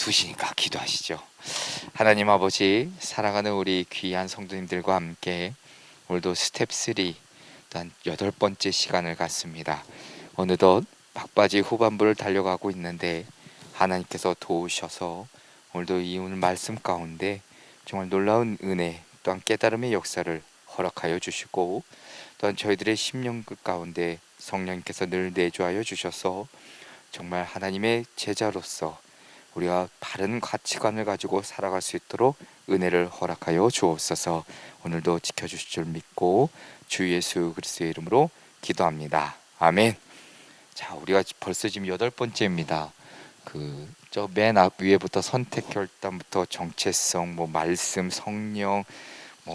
바쁘시니까 기도하시죠. 하나님 아버지, 사랑하는 우리 귀한 성도님들과 함께 오늘도 스텝 3 또한 8번째 시간을 갖습니다. 어느덧 막바지 후반부를 달려가고 있는데 하나님께서 도우셔서 오늘도 이 오늘 말씀 가운데 정말 놀라운 은혜 또한 깨달음의 역사를 허락하여 주시고, 또한 저희들의 심령 가운데 성령님께서 늘 내주하여 주셔서 정말 하나님의 제자로서 우리가 바른 가치관을 가지고 살아갈 수 있도록 은혜를 허락하여 주옵소서. 오늘도 지켜주실 줄 믿고 주 예수 그리스도의 이름으로 기도합니다. 아멘. 자, 우리가 벌써 지금 8번째입니다. 저 맨 앞 위에부터 선택 결단부터 정체성, 말씀, 성령,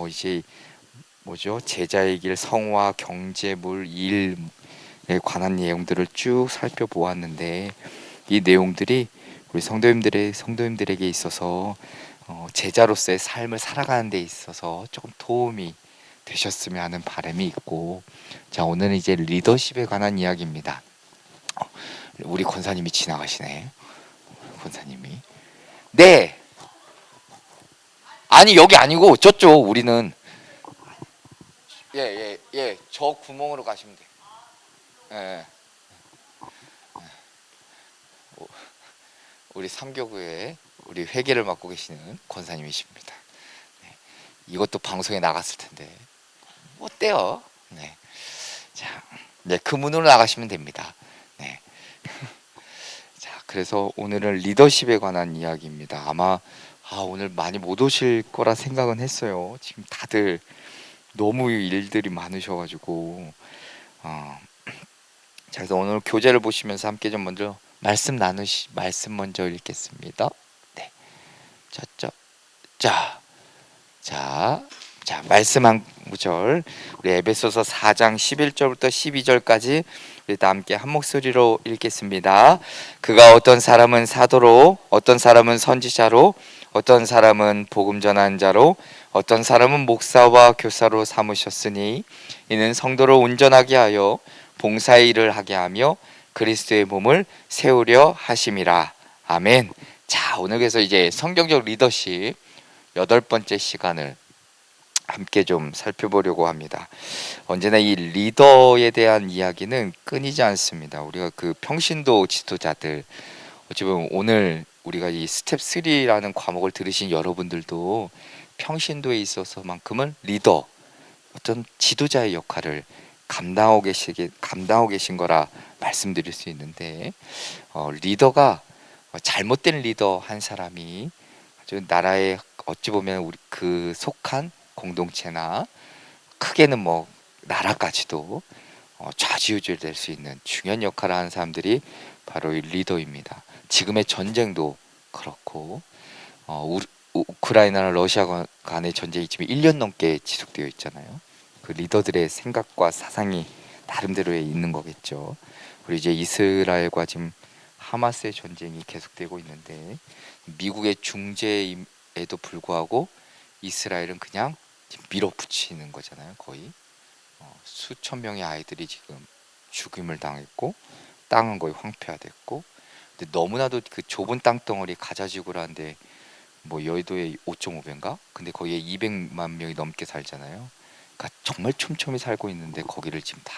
이제 뭐죠? 제자의 길, 성화, 경제물, 일에 관한 내용들을 쭉 살펴보았는데, 이 내용들이 우리 성도님들에게 있어서 제자로서의 삶을 살아가는 데 있어서 조금 도움이 되셨으면 하는 바람이 있고, 자, 오늘은 이제 리더십에 관한 이야기입니다. 우리 권사님이 지나가시네. 권사님이. 네. 아니, 여기 아니고 저쪽. 우리는 예. 저 구멍으로 가시면 돼. 예. 우리 삼교구에 우리 회계를 맡고 계시는 권사님이십니다. 네. 이것도 방송에 나갔을 텐데 어때요? 네. 자, 네, 그 문으로 나가시면 됩니다. 네. 자, 그래서 오늘은 리더십에 관한 이야기입니다. 아마 오늘 많이 못 오실 거라 생각은 했어요. 지금 다들 너무 일들이 많으셔가지고. 자, 그래서 오늘 교재를 보시면서 함께 좀 먼저 말씀 먼저 읽겠습니다. 네. 자, 말씀 한 구절. 우리 에베소서 4장 11절부터 12절까지 우리 다 함께 한 목소리로 읽겠습니다. 그가 어떤 사람은 사도로, 어떤 사람은 선지자로, 어떤 사람은 복음 전한 자로, 어떤 사람은 목사와 교사로 삼으셨으니 이는 성도를 온전하게 하여 봉사의 일을 하게 하며 그리스도의 몸을 세우려 하심이라. 아멘. 자, 오늘 그래서 이제 성경적 리더십 8번째 시간을 함께 좀 살펴보려고 합니다. 언제나 이 리더에 대한 이야기는 끊이지 않습니다. 우리가 그 평신도 지도자들, 어찌 보면 오늘 우리가 이 스텝 3라는 과목을 들으신 여러분들도 평신도에 있어서만큼은 리더, 어떤 지도자의 역할을 감당하고 계신 거라 말씀드릴 수 있는데, 리더가 잘못된 리더 한 사람이 아주 나라의 어찌 보면 우리 그 속한 공동체나 크게는 나라까지도 좌지우지 될 수 있는 중요한 역할을 하는 사람들이 바로 이 리더입니다. 지금의 전쟁도 그렇고, 우크라이나나 러시아 간의 전쟁이 지금 1년 넘게 지속되어 있잖아요. 그 리더들의 생각과 사상이 나름대로 있는 거겠죠. 그리고 이제 이스라엘과 지금 하마스의 전쟁이 계속되고 있는데, 미국의 중재에도 불구하고 이스라엘은 그냥 밀어붙이는 거잖아요. 거의 수천 명의 아이들이 지금 죽임을 당했고 땅은 거의 황폐화됐고, 근데 너무나도 그 좁은 땅덩어리 가자지구라는데 여의도에 5.5배인가? 근데 거기에 200만 명이 넘게 살잖아요. 그러니까 정말 촘촘히 살고 있는데 거기를 지금 다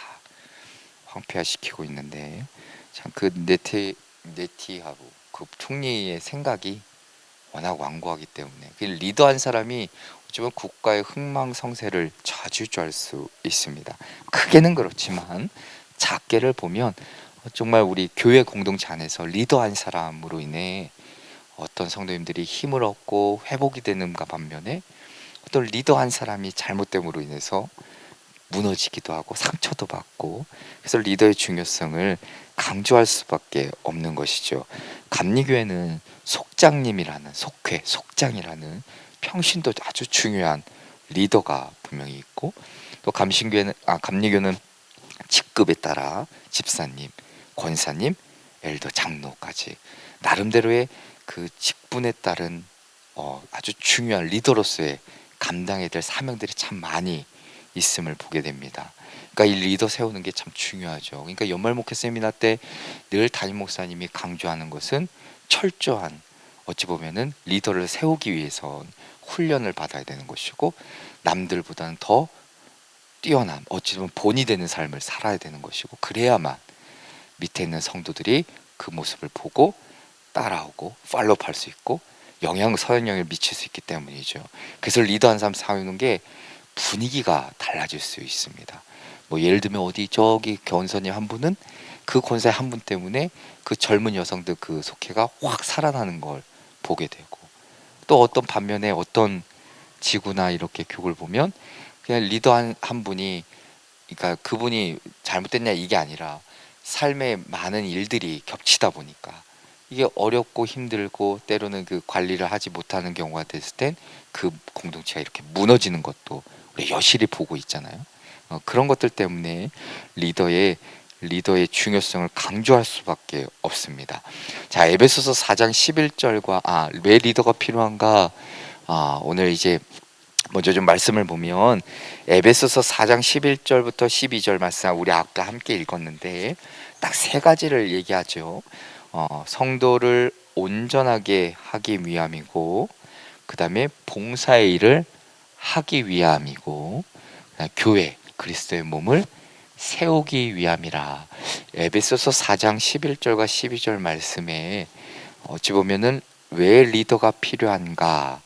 황폐화시키고 있는데, 참 그 네티하고 그 총리의 생각이 워낙 완고하기 때문에 그 리더한 사람이 어쩌면 국가의 흥망성쇠를 좌지우지할 수 있습니다. 크게는 그렇지만 작게를 보면 정말 우리 교회 공동체 안에서 리더한 사람으로 인해 어떤 성도님들이 힘을 얻고 회복이 되는가 반면에, 어떤 리더한 사람이 잘못됨으로 인해서 무너지기도 하고 상처도 받고, 그래서 리더의 중요성을 강조할 수밖에 없는 것이죠. 감리교회는 속장이라는 평신도 아주 중요한 리더가 분명히 있고, 또 감리교는 직급에 따라 집사님, 권사님, 엘더, 장로까지 나름대로의 그 직분에 따른 아주 중요한 리더로서의 감당해야 될 사명들이 참 많이 있음을 보게 됩니다. 그러니까 이 리더 세우는 게 참 중요하죠. 그러니까 연말 목회 세미나 때 늘 담임 목사님이 강조하는 것은 철저한 어찌 보면은 리더를 세우기 위해선 훈련을 받아야 되는 것이고, 남들보다는 더 뛰어난, 어찌 보면 본이 되는 삶을 살아야 되는 것이고, 그래야만 밑에 있는 성도들이 그 모습을 보고 따라오고 팔로우할 수 있고 선영향을 미칠 수 있기 때문이죠. 그래서 리더한 사람 사는 게 분위기가 달라질 수 있습니다. 뭐 예를 들면 어디 저기 권사님 한 분은 그 권사의 한 분 때문에 그 젊은 여성들 그 속회가 확 살아나는 걸 보게 되고, 또 어떤 반면에 어떤 지구나 이렇게 교구를 보면 그냥 리더 한 분이, 그러니까 그분이 잘못됐냐 이게 아니라 삶에 많은 일들이 겹치다 보니까 이게 어렵고 힘들고 때로는 그 관리를 하지 못하는 경우가 됐을 땐 그 공동체가 이렇게 무너지는 것도 우리 여실히 보고 있잖아요. 그런 것들 때문에 리더의 중요성을 강조할 수밖에 없습니다. 자, 에베소서 4장 11절과 왜 리더가 필요한가? 오늘 이제 먼저 좀 말씀을 보면 에베소서 4장 11절부터 12절 말씀 우리 아까 함께 읽었는데 딱 세 가지를 얘기하죠. 성도를 온전하게 하기 위함이고, 그 다음에 봉사의 일을 하기 위함이고, 교회 그리스도의 몸을 세우기 위함이라. 에베소서 4장 11절과 12절 말씀에 어찌 보면은 왜 리더가 필요한가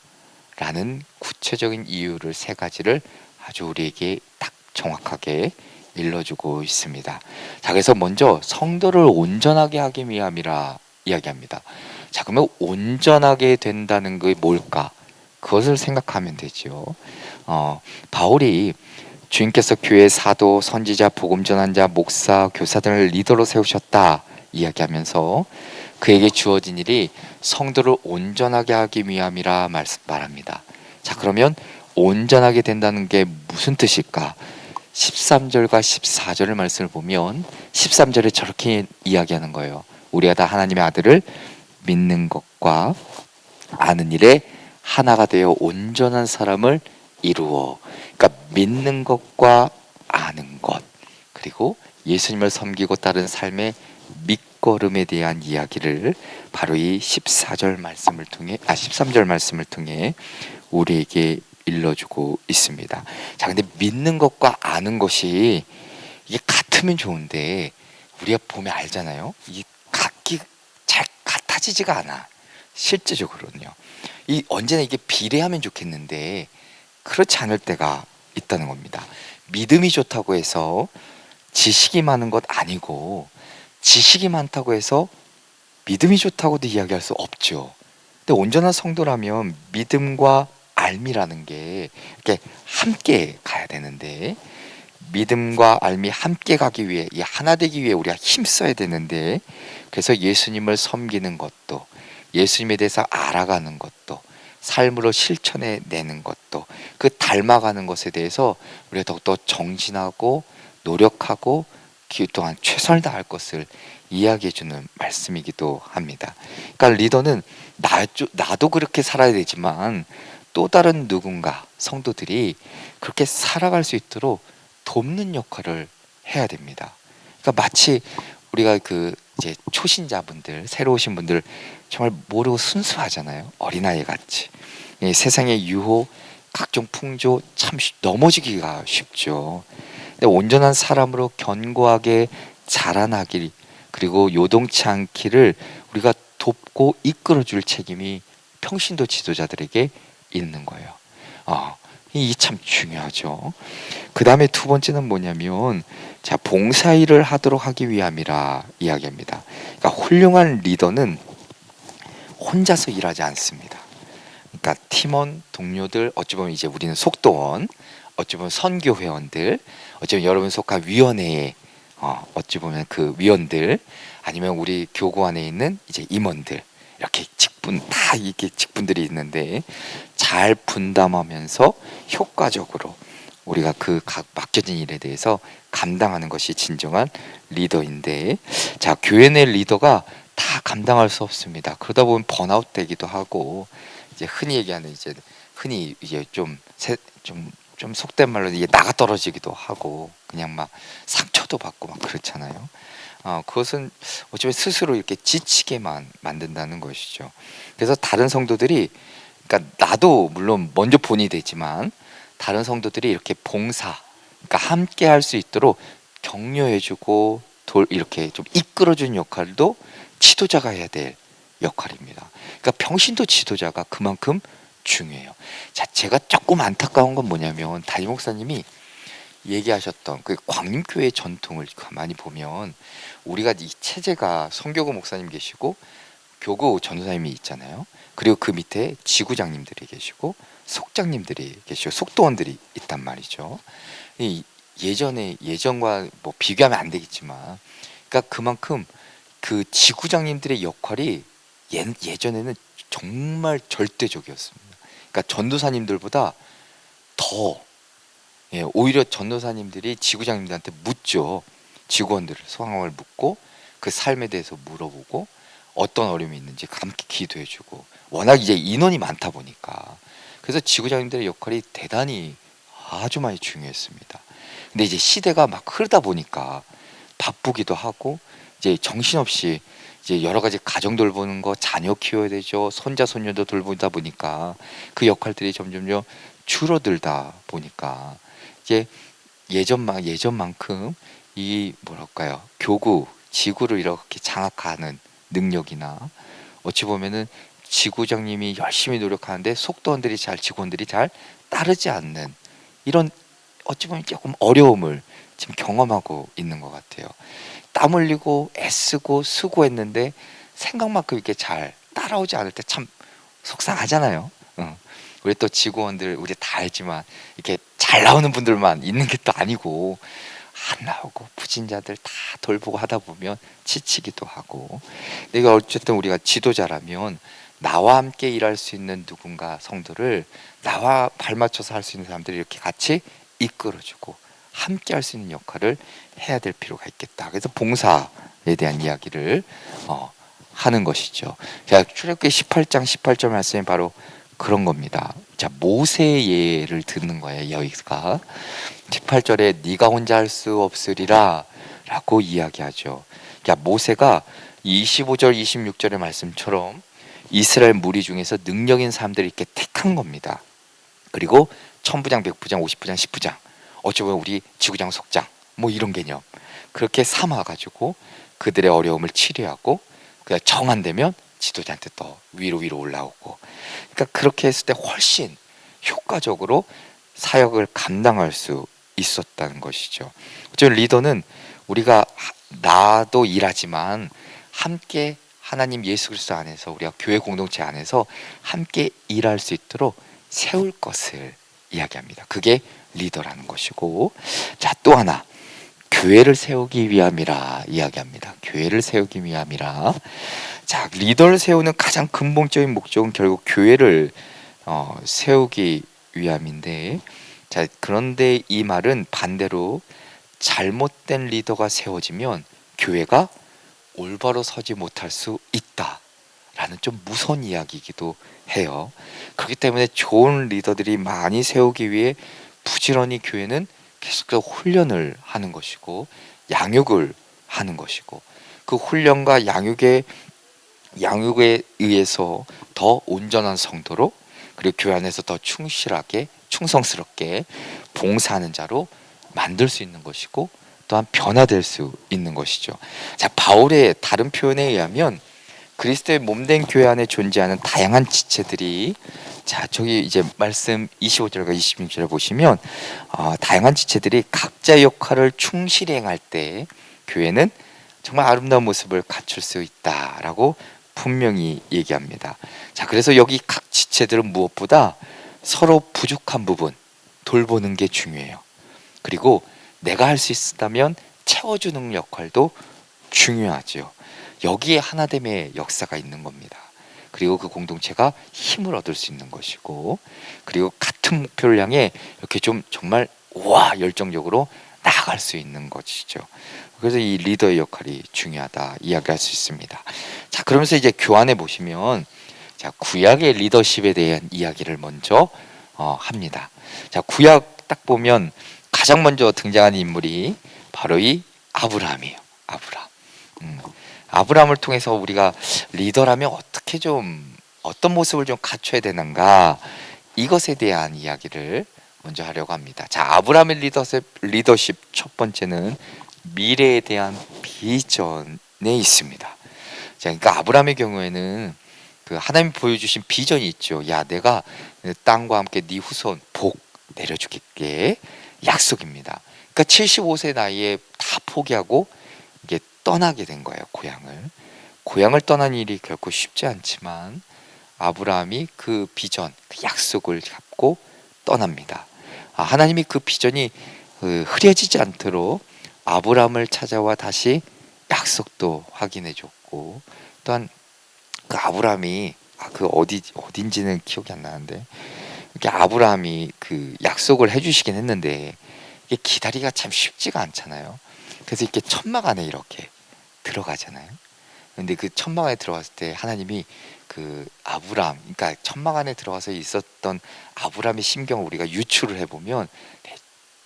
라는 구체적인 이유를 세 가지를 아주 우리에게 딱 정확하게 일러주고 있습니다. 자, 그래서 먼저 성도를 온전하게 하기 위함이라 이야기합니다. 자, 그러면 온전하게 된다는 게 뭘까? 그것을 생각하면 되죠. 바울이 주님께서 교회 사도, 선지자, 복음 전환자, 목사, 교사 등을 리더로 세우셨다 이야기하면서 그에게 주어진 일이 성도를 온전하게 하기 위함이라 말합니다. 자, 그러면 온전하게 된다는 게 무슨 뜻일까? 13절과 14절의 말씀을 보면 13절에 저렇게 이야기하는 거예요. 우리가 다 하나님의 아들을 믿는 것과 아는 일에 하나가 되어 온전한 사람을 이루어. 그러니까 믿는 것과 아는 것, 그리고 예수님을 섬기고 따른 삶의 밑거름에 대한 이야기를 바로 이 13절 말씀을 통해 우리에게 일러주고 있습니다. 자, 근데 믿는 것과 아는 것이 이게 같으면 좋은데 우리가 보면 알잖아요. 이게 잘 같아지지가 않아. 실제적으로는요. 언제나 이게 비례하면 좋겠는데 그렇지 않을 때가 있다는 겁니다. 믿음이 좋다고 해서 지식이 많은 것 아니고, 지식이 많다고 해서 믿음이 좋다고도 이야기할 수 없죠. 근데 온전한 성도라면 믿음과 알미라는 게 이렇게 함께 가야 되는데, 믿음과 알미 함께 가기 위해, 이 하나 되기 위해 우리가 힘써야 되는데, 그래서 예수님을 섬기는 것도, 예수님에 대해서 알아가는 것도, 삶으로 실천해 내는 것도, 그 닮아가는 것에 대해서 우리가 더욱더 정진하고 노력하고 또한 최선을 다할 것을 이야기해 주는 말씀이기도 합니다. 그러니까 리더는 나도 그렇게 살아야 되지만 또 다른 누군가 성도들이 그렇게 살아갈 수 있도록 돕는 역할을 해야 됩니다. 그러니까 마치 우리가 이제 초신자분들, 새로 오신 분들 정말 모르고 순수하잖아요. 어린아이 같이. 세상의 유혹, 각종 풍조 참 넘어지기가 쉽죠. 근데 온전한 사람으로 견고하게 자라나길, 그리고 요동치 않기를 우리가 돕고 이끌어줄 책임이 평신도 지도자들에게 있는 거예요. 이 참 중요하죠. 그 다음에 두 번째는 뭐냐면, 자, 봉사일을 하도록 하기 위함이라 이야기합니다. 그러니까 훌륭한 리더는 혼자서 일하지 않습니다. 그러니까 팀원, 동료들, 어찌 보면 이제 우리는 속도원, 어찌 보면 선교 회원들, 어찌 보면 여러분 속한 위원회에 어찌 보면 그 위원들, 아니면 우리 교구 안에 있는 이제 임원들, 이렇게 직분 다 이게 직분들이 있는데 잘 분담하면서 효과적으로 우리가 그 각 맡겨진 일에 대해서 감당하는 것이 진정한 리더인데, 자, 교회 내 리더가 다 감당할 수 없습니다. 그러다 보면 번아웃 되기도 하고, 이제 흔히 얘기하는 이제 좀 속된 말로 이게 나가 떨어지기도 하고, 그냥 막 상처도 받고 막 그렇잖아요. 그것은 어쩌면 스스로 이렇게 지치게만 만든다는 것이죠. 그래서 다른 성도들이, 그러니까 나도 물론 먼저 본이 되지만 다른 성도들이 이렇게 봉사, 그러니까 함께 할 수 있도록 격려해주고 이렇게 좀 이끌어주는 역할도 지도자가 해야 될 역할입니다. 그러니까 평신도 지도자가 그만큼 중요해요. 자, 제가 조금 안타까운 건 뭐냐면 담임 목사님이 얘기하셨던 그 광림교회 전통을 가만히 보면, 우리가 이 체제가 성교구 목사님 계시고 교구 전도사님이 있잖아요. 그리고 그 밑에 지구장님들이 계시고 속장님들이 계시고 속도원들이 있단 말이죠. 이 예전과 뭐 비교하면 안 되겠지만, 그러니까 그만큼 그 지구장님들의 역할이 예전에는 정말 절대적이었습니다. 그러니까 전도사님들보다 더, 오히려 전도사님들이 지구장님들한테 묻죠. 직원들 상황을 묻고 그 삶에 대해서 물어보고 어떤 어려움이 있는지 함께 기도해주고, 워낙 이제 인원이 많다 보니까. 그래서 지구장님들의 역할이 대단히 아주 많이 중요했습니다. 근데 이제 시대가 막 흐르다 보니까 바쁘기도 하고 이제 정신없이 이제 여러 가지 가정 돌보는 거, 자녀 키워야 되죠. 손자 손녀도 돌보다 보니까 그 역할들이 점점점 줄어들다 보니까 이제 예전만큼 이 뭐랄까요, 교구 지구를 이렇게 장악하는 능력이나, 어찌 보면은 지구장님이 열심히 노력하는데 직원들이 잘 따르지 않는 이런, 어찌 보면 조금 어려움을 지금 경험하고 있는 것 같아요. 땀 흘리고 애쓰고 수고했는데 생각만큼 이렇게 잘 따라오지 않을 때 참 속상하잖아요. 우리 또 직원들 우리 다 알지만 이렇게 잘 나오는 분들만 있는 게 또 아니고, 안 나오고 부진자들 다 돌보고 하다 보면 지치기도 하고. 내가 어쨌든 우리가 지도자라면 나와 함께 일할 수 있는 누군가, 성도를 나와 발맞춰서 할 수 있는 사람들이 이렇게 같이 이끌어주고 함께 할 수 있는 역할을 해야 될 필요가 있겠다. 그래서 봉사에 대한 이야기를 하는 것이죠. 자, 출애굽기 18장 18절 말씀이 바로 그런 겁니다. 자, 모세의 예를 듣는 거예요. 여기가 18절에 네가 혼자 할 수 없으리라 라고 이야기하죠. 자, 모세가 25절 26절의 말씀처럼 이스라엘 무리 중에서 능력 있는 사람들을 이렇게 택한 겁니다. 그리고 천부장, 백부장, 50부장, 10부장, 어찌 보면 우리 지구장, 속장 뭐 이런 개념, 그렇게 삼아가지고 그들의 어려움을 치료하고 그 정한되면 지도자한테 또 위로 올라오고, 그러니까 그렇게 했을 때 훨씬 효과적으로 사역을 감당할 수 있었다는 것이죠. 어쩌면 리더는 우리가 나도 일하지만 함께 하나님 예수 그리스도 안에서, 우리가 교회 공동체 안에서 함께 일할 수 있도록 세울 것을 이야기합니다. 그게 리더라는 것이고, 자, 또 하나 교회를 세우기 위함이라 이야기합니다. 교회를 세우기 위함이라. 자, 리더를 세우는 가장 근본적인 목적은 결국 교회를 세우기 위함인데, 자, 그런데 이 말은 반대로 잘못된 리더가 세워지면 교회가 올바로 서지 못할 수 있다라는 좀 무서운 이야기이기도 해요. 그렇기 때문에 좋은 리더들이 많이 세우기 위해 부지런히 교회는 계속해서 훈련을 하는 것이고 양육을 하는 것이고, 그 훈련과 양육에 의해서 더 온전한 성도로, 그리고 교회 안에서 더 충실하게 충성스럽게 봉사하는 자로 만들 수 있는 것이고, 또한 변화될 수 있는 것이죠. 자, 바울의 다른 표현에 의하면 그리스도의 몸된 교회 안에 존재하는 다양한 지체들이, 자, 저기 이제 말씀 25절과 26절에 보시면 다양한 지체들이 각자의 역할을 충실히 행할 때 교회는 정말 아름다운 모습을 갖출 수 있다라고 분명히 얘기합니다. 자, 그래서 여기 각 지체들은 무엇보다 서로 부족한 부분 돌보는 게 중요해요. 그리고 내가 할 수 있다면 채워주는 역할도 중요하죠. 여기에 하나됨의 역사가 있는 겁니다. 그리고 그 공동체가 힘을 얻을 수 있는 것이고, 그리고 같은 목표를 향해 이렇게 좀 정말 열정적으로 나아갈 수 있는 것이죠. 그래서 이 리더의 역할이 중요하다 이야기할 수 있습니다. 자, 그러면서 이제 교환해 보시면, 자, 구약의 리더십에 대한 이야기를 먼저 합니다. 자, 구약 딱 보면 가장 먼저 등장하는 인물이 바로 이 아브라함이에요. 아브라함. 음, 아브라함을 통해서 우리가 리더라면 어떻게 좀 어떤 모습을 좀 갖춰야 되는가 이것에 대한 이야기를 먼저 하려고 합니다. 자, 아브라함의 리더십 첫 번째는 미래에 대한 비전에 있습니다. 자, 그러니까 아브라함의 경우에는 그 하나님이 보여주신 비전이 있죠. 야, 내가 땅과 함께 네 후손 복 내려주겠게 약속입니다. 그러니까 75세 나이에 다 포기하고 이게 떠나게 된 거예요. 고향을 떠난 일이 결코 쉽지 않지만 아브라함이 그 비전, 그 약속을 잡고 떠납니다. 하나님이 그 비전이 흐려지지 않도록 아브라함을 찾아와 다시 약속도 확인해 줬고, 또한 그 아브라함이 그 어딘지는 기억이 안 나는데 이렇게 아브라함이 그 약속을 해주시긴 했는데 이게 기다리기가 참 쉽지가 않잖아요. 그래서 이렇게 천막 안에 이렇게 들어가잖아요. 근데 그 천막 안에 들어갔을 때 하나님이 그 아브라함, 그러니까 천막 안에 들어가서 있었던 아브라함의 심경을 우리가 유추를 해보면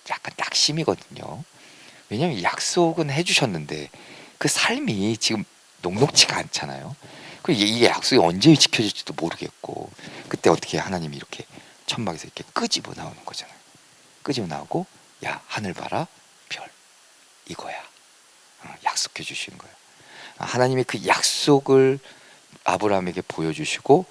약간 낙심이거든요. 왜냐하면 약속은 해주셨는데 그 삶이 지금 녹록지가 않잖아요. 그리고 이게 약속이 언제 지켜질지도 모르겠고, 그때 어떻게 하나님이 이렇게 천막에서 이렇게 끄집어 나오는 거잖아요. 끄집어 나오고, 야, 하늘 봐라, 별, 이거야. 약속해 주시는 거예요. 하나님이 그 약속을 아브라함에게 보여주시고,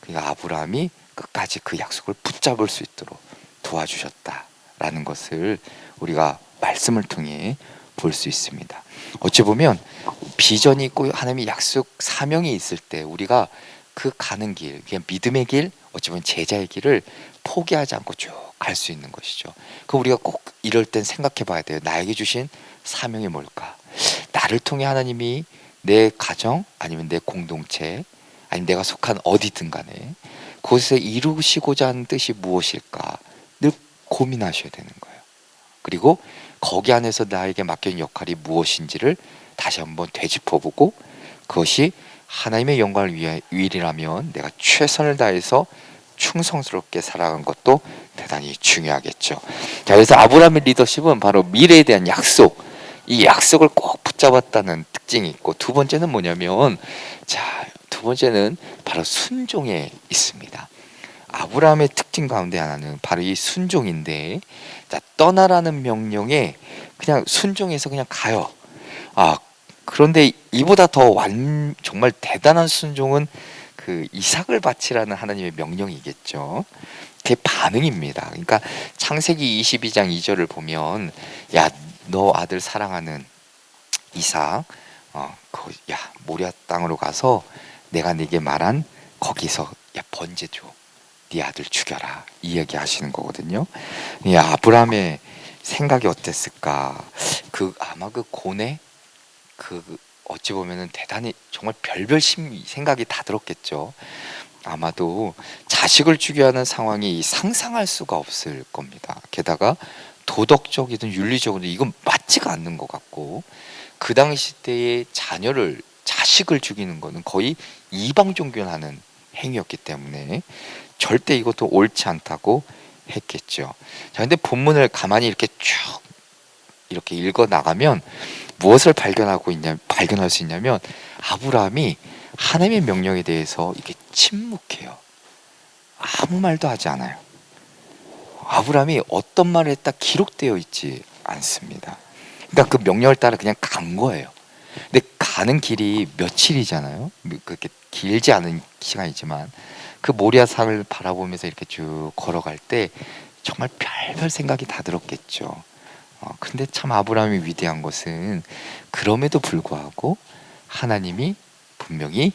그러니까 아브라함이 끝까지 그 약속을 붙잡을 수 있도록 도와주셨다라는 것을 우리가 말씀을 통해 볼 수 있습니다. 어찌 보면 비전이 있고 하나님의 약속 사명이 있을 때 우리가 그 가는 길, 그냥 믿음의 길, 어찌 보면 제자의 길을 포기하지 않고 쭉 갈 수 있는 것이죠. 그 우리가 꼭 이럴 땐 생각해 봐야 돼요. 나에게 주신 사명이 뭘까? 나를 통해 하나님이 내 가정 아니면 내 공동체 아니면 내가 속한 어디든 간에 그곳에 이루시고자 하는 뜻이 무엇일까 늘 고민하셔야 되는 거예요. 그리고 거기 안에서 나에게 맡겨진 역할이 무엇인지를 다시 한번 되짚어보고 그것이 하나님의 영광을 위하여라면 내가 최선을 다해서 충성스럽게 살아가는 것도 대단히 중요하겠죠. 자, 그래서 아브라함의 리더십은 바로 미래에 대한 약속, 이 약속을 꼭 붙잡았다는 특징이 있고, 두 번째는 뭐냐면, 두 번째는 바로 순종에 있습니다. 아브라함의 특징 가운데 하나는 바로 이 순종인데, 자, 떠나라는 명령에 그냥 순종해서 그냥 가요. 그런데 이보다 더 정말 대단한 순종은 그 이삭을 바치라는 하나님의 명령이겠죠. 그게 반응입니다. 그러니까 창세기 22장 2절을 보면, 야, 너 아들 사랑하는 이삭, 야, 모리아 땅으로 가서 내가 네게 말한 거기서 야, 번제줘. 네 아들 죽여라. 이 얘기 하시는 거거든요. 야, 아브라함의 생각이 어땠을까? 아마 그 고뇌, 어찌 보면은 대단히 정말 별별 생각이 다 들었겠죠. 아마도 자식을 죽여야 하는 상황이 상상할 수가 없을 겁니다. 게다가 도덕적이든 윤리적이든 이건 맞지가 않는 것 같고, 그 당시 때의 자식을 죽이는 것은 거의 이방 종교를 하는 행위였기 때문에 절대 이것도 옳지 않다고 했겠죠. 자, 근데 본문을 가만히 이렇게 쭉 이렇게 읽어 나가면 무엇을 발견할 수 있냐면 아브라함이 하나님의 명령에 대해서 이렇게 침묵해요. 아무 말도 하지 않아요. 아브라함이 어떤 말을 했다 기록되어 있지 않습니다. 그러니까 그 명령을 따라 그냥 간 거예요. 근데 가는 길이 며칠이잖아요. 그렇게 길지 않은 시간이지만 그 모리아산을 바라보면서 이렇게 쭉 걸어갈 때 정말 별별 생각이 다 들었겠죠. 근데 참 아브라함이 위대한 것은 그럼에도 불구하고 하나님이 분명히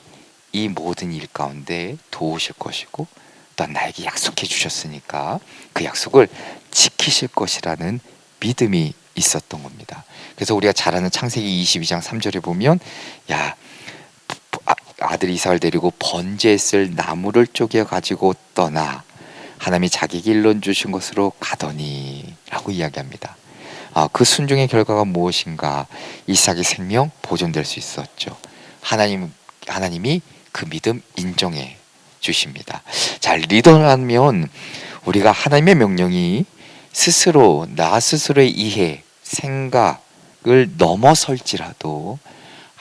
이 모든 일 가운데 도우실 것이고 또한 나에게 약속해 주셨으니까 그 약속을 지키실 것이라는 믿음이 있었던 겁니다. 그래서 우리가 잘 아는 창세기 22장 3절에 보면 야, 아들 이삭을 데리고 번제에 쓸 나무를 쪼개 가지고 떠나 하나님이 자기에게 일러 주신 것으로 가더니 라고 이야기합니다. 그 순종의 결과가 무엇인가? 이삭의 생명 보존될 수 있었죠. 하나님이 그 믿음 인정해 주십니다. 자, 리더라면 우리가 하나님의 명령이 나 스스로의 이해, 생각을 넘어설지라도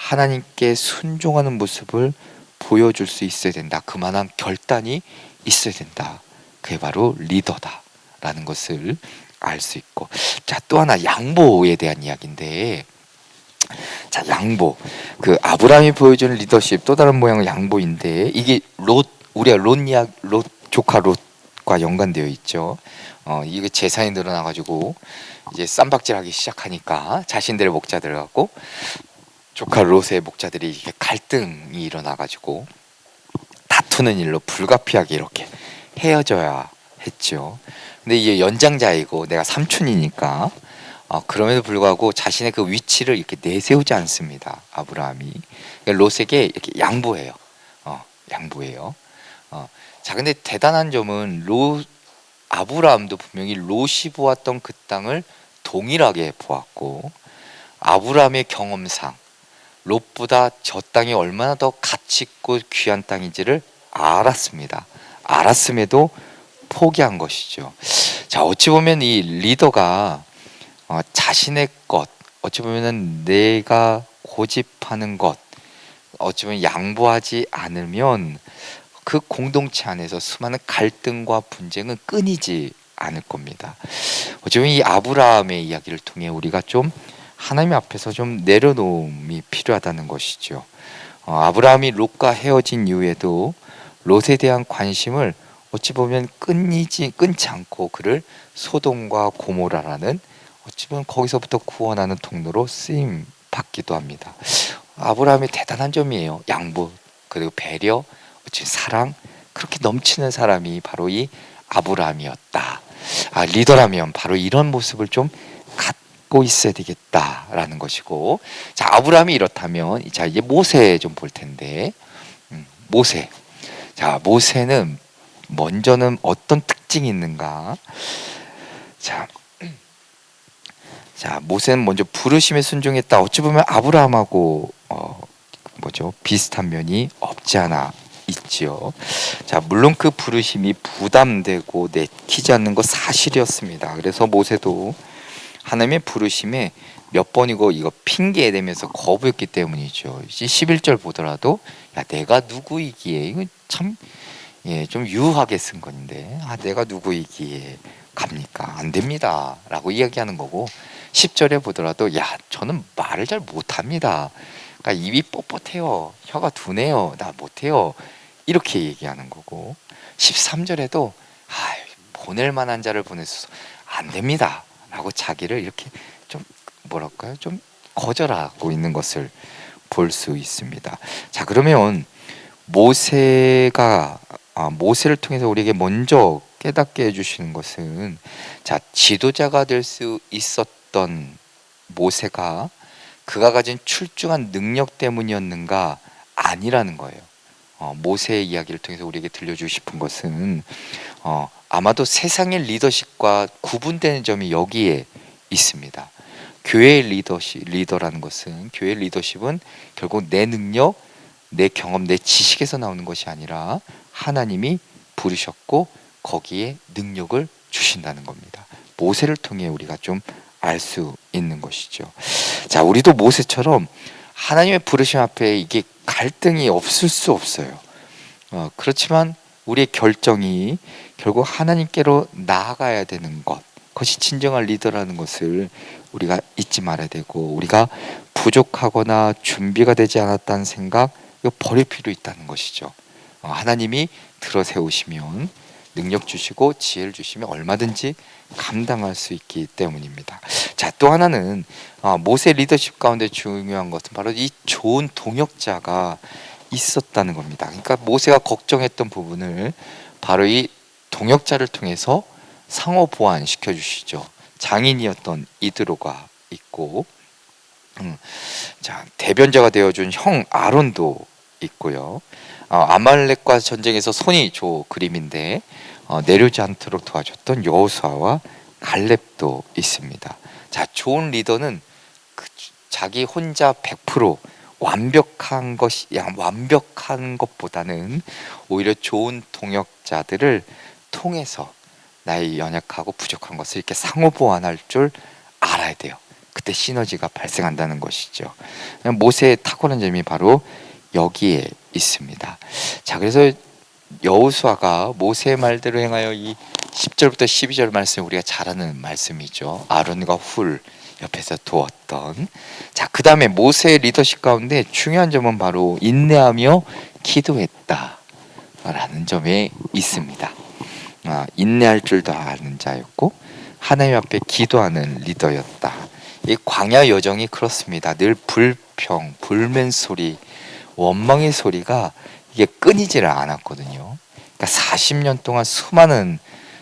하나님께 순종하는 모습을 보여줄 수 있어야 된다. 그만한 결단이 있어야 된다. 그게 바로 리더다라는 것을 알 수 있고, 자, 또 하나 양보에 대한 이야기인데, 자, 양보. 그 아브라함이 보여주는 리더십 또 다른 모양은 양보인데, 이게 우리가 롯 조카 롯과 연관되어 있죠. 이게 재산이 늘어나가지고 이제 쌈박질하기 시작하니까 자신들의 목자들 갖고 조카 롯의 목자들이 이게 갈등이 일어나가지고 다투는 일로 불가피하게 이렇게 헤어져야 했죠. 근데 이게 연장자이고 내가 삼촌이니까 그럼에도 불구하고 자신의 그 위치를 이렇게 내세우지 않습니다. 아브라함이 롯에게 이렇게 양보해요. 양보해요. 자, 근데 대단한 점은 아브라함도 분명히 롯이 보았던 그 땅을 동일하게 보았고, 아브라함의 경험상 롯보다 저 땅이 얼마나 더 가치 있고 귀한 땅인지를 알았습니다. 알았음에도 포기한 것이죠. 자, 어찌 보면 이 리더가 자신의 것, 어찌 보면은 내가 고집하는 것, 어찌 보면 양보하지 않으면 그 공동체 안에서 수많은 갈등과 분쟁은 끊이지 않을 겁니다. 어찌 보면 이 아브라함의 이야기를 통해 우리가 좀 하나님 앞에서 좀 내려놓음이 필요하다는 것이죠. 아브라함이 롯과 헤어진 이후에도 롯에 대한 관심을 어찌 보면 끊지 않고 그를 소돔과 고모라라는 어찌 보면 거기서부터 구원하는 통로로 쓰임 받기도 합니다. 아브라함의 대단한 점이에요. 양보, 그리고 배려, 어찌 사랑, 그렇게 넘치는 사람이 바로 이 아브라함이었다. 리더라면 바로 이런 모습을 좀 갖고 있어야 되겠다라는 것이고, 자, 아브라함이 이렇다면 자, 이제 모세 좀 볼 텐데, 모세. 자, 모세는 먼저는 어떤 특징이 있는가? 자, 모세는 먼저 부르심에 순종했다. 어찌 보면 아브라함하고 비슷한 면이 없지 않아 있지요. 자, 물론 그 부르심이 부담되고 내키지 않는 거 사실이었습니다. 그래서 모세도 하나님의 부르심에 몇 번이고 이거 핑계 대면서 거부했기 때문이죠. 11절 보더라도 야, 내가 누구이기에, 이거 참 좀 유하게 쓴 건데, 내가 누구이기에 갑니까? 안 됩니다 라고 이야기하는 거고, 10절에 보더라도 야, 저는 말을 잘 못합니다. 그러니까 입이 뻣뻣해요. 혀가 둔해요. 나 못해요. 이렇게 얘기하는 거고, 13절에도 보낼 만한 자를 보내서 안 됩니다 라고 자기를 이렇게 좀 뭐랄까요? 좀 거절하고 있는 것을 볼 수 있습니다. 자, 그러면 모세를 통해서 우리에게 먼저 깨닫게 해주시는 것은, 자, 지도자가 될 수 있었던 모세가 그가 가진 출중한 능력 때문이었는가? 아니라는 거예요. 모세의 이야기를 통해서 우리에게 들려주고 싶은 것은 아마도 세상의 리더십과 구분되는 점이 여기에 있습니다. 교회의 리더라는 것은, 교회의 리더십은 결국 내 능력, 내 경험, 내 지식에서 나오는 것이 아니라 하나님이 부르셨고 거기에 능력을 주신다는 겁니다. 모세를 통해 우리가 좀 알 수 있는 것이죠. 자, 우리도 모세처럼 하나님의 부르심 앞에 이게 갈등이 없을 수 없어요. 그렇지만 우리의 결정이 결국 하나님께로 나아가야 되는 것, 그것이 진정한 리더라는 것을 우리가 잊지 말아야 되고, 우리가 부족하거나 준비가 되지 않았다는 생각, 이거 버릴 필요 있다는 것이죠. 하나님이 들어세우시면, 능력 주시고 지혜를 주시면 얼마든지 감당할 수 있기 때문입니다. 자, 또 하나는 모세 리더십 가운데 중요한 것은 바로 이 좋은 동역자가 있었다는 겁니다. 그러니까 모세가 걱정했던 부분을 바로 이 동역자를 통해서 상호 보완 시켜주시죠. 장인이었던 이드로가 있고, 자, 대변자가 되어준 형 아론도 있고요. 아말렉과 전쟁에서 손이 조 그림인데 내려오지 않도록 도와줬던 여호수아와 갈렙도 있습니다. 자, 좋은 리더는 자기 혼자 100% 완벽한 것보다는 오히려 좋은 동역자들을 통해서 나의 연약하고 부족한 것을 이렇게 상호 보완할 줄 알아야 돼요. 그때 시너지가 발생한다는 것이죠. 모세의 탁월한 점이 바로 여기에 있습니다. 자, 그래서 여호수아가 모세의 말대로 행하여 이 10절부터 12절 말씀, 우리가 잘 아는 말씀이죠. 아론과 훌 옆에서 도왔던. 자, 그 다음에 모세의 리더십 가운데 중요한 점은 바로 인내하며 기도했다 라는 점에 있습니다. 인내할 줄도 아는 자였고 하나님 앞에 기도하는 리더였다. 이 광야 여정이 그렇습니다. 늘 불평, 불만 소리, 원망의 소리가 이게 끊이지를 않았거든요. 그러니까 40년 동안 수많은,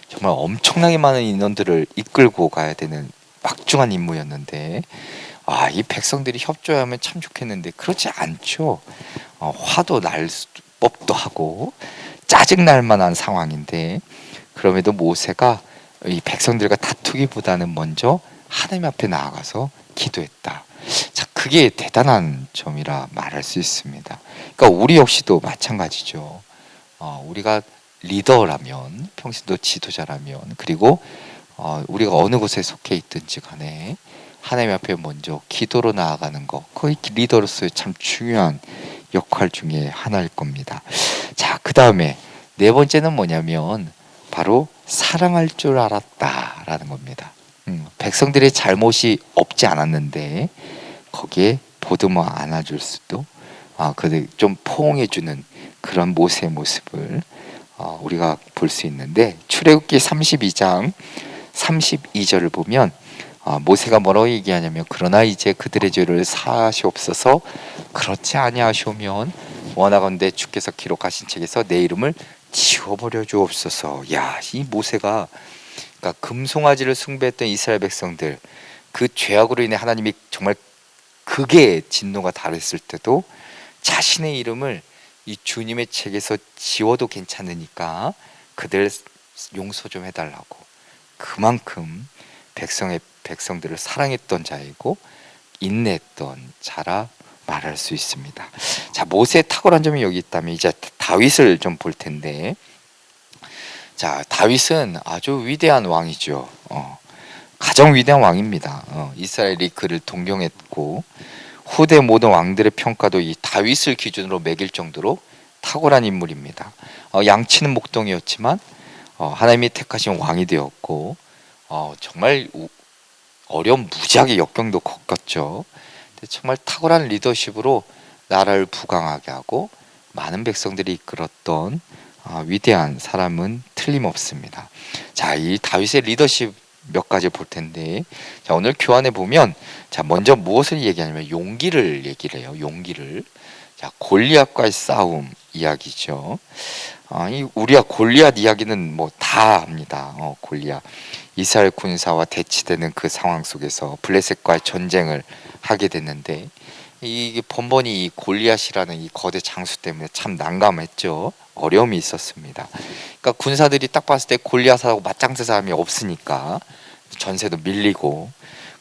정말 엄청나게 많은 인원들을 이끌고 가야 되는 막중한 임무였는데, 이 백성들이 협조하면 참 좋겠는데 그렇지 않죠. 화도 날 법도 하고 짜증 날 만한 상황인데, 그럼에도 모세가 이 백성들과 다투기보다는 먼저 하나님 앞에 나아가서 기도했다. 자, 그게 대단한 점이라 말할 수 있습니다. 그러니까 우리 역시도 마찬가지죠. 우리가 리더라면, 평신도 지도자라면, 그리고 우리가 어느 곳에 속해 있든지 간에 하나님 앞에 먼저 기도로 나아가는 것, 그게 리더로서의 참 중요한 역할 중에 하나일 겁니다. 자, 그 다음에 네 번째는 뭐냐면 바로 사랑할 줄 알았다라는 겁니다. 백성들의 잘못이 없지 않았는데 거기에 보듬어 안아줄 수도, 그들 좀 포옹해주는 그런 모세의 모습을 우리가 볼 수 있는데, 출애굽기 32장 32절을 보면 모세가 뭐라고 얘기하냐면, 그러나 이제 그들의 죄를 사하시옵소서, 그렇지 아니하시오면 원하건대 주께서 기록하신 책에서 내 이름을 지워버려 주옵소서. 야, 이 모세가, 그러니까 금송아지를 숭배했던 이스라엘 백성들, 그 죄악으로 인해 하나님이 정말 극의 진노가 달했을 때도 자신의 이름을 이 주님의 책에서 지워도 괜찮으니까 그들 용서 좀 해달라고, 그만큼 백성들을 사랑했던 자이고 인내했던 자라 말할 수 있습니다. 자, 모세의 탁월한 점이 여기 있다면 이제 다윗을 좀 볼 텐데, 자, 다윗은 아주 위대한 왕이죠. 가장 위대한 왕입니다. 이스라엘이 그를 동경했고 후대 모든 왕들의 평가도 이 다윗을 기준으로 매길 정도로 탁월한 인물입니다. 양치는 목동이었지만 하나님이 택하신 왕이 되었고, 정말 어려운 무지하게 역경도 겪었죠. 정말 탁월한 리더십으로 나라를 부강하게 하고 많은 백성들이 이끌었던 위대한 사람은 틀림없습니다. 자, 이 다윗의 리더십 몇 가지 볼 텐데, 자, 오늘 교환해 보면, 자, 먼저 무엇을 얘기하냐면 용기를 얘기를 해요. 용기를. 자, 골리앗과의 싸움 이야기죠. 이 우리가 골리앗 이야기는 뭐 다 합니다. 골리앗, 이스라엘 군사와 대치되는 그 상황 속에서 블레셋과의 전쟁을 하게 됐는데, 이게 번번이 이 골리앗이라는 이 거대 장수 때문에 참 난감했죠. 어려움이 있었습니다. 그러니까 군사들이 딱 봤을 때 골리앗하고 맞짱뜰 사람이 없으니까 전세도 밀리고,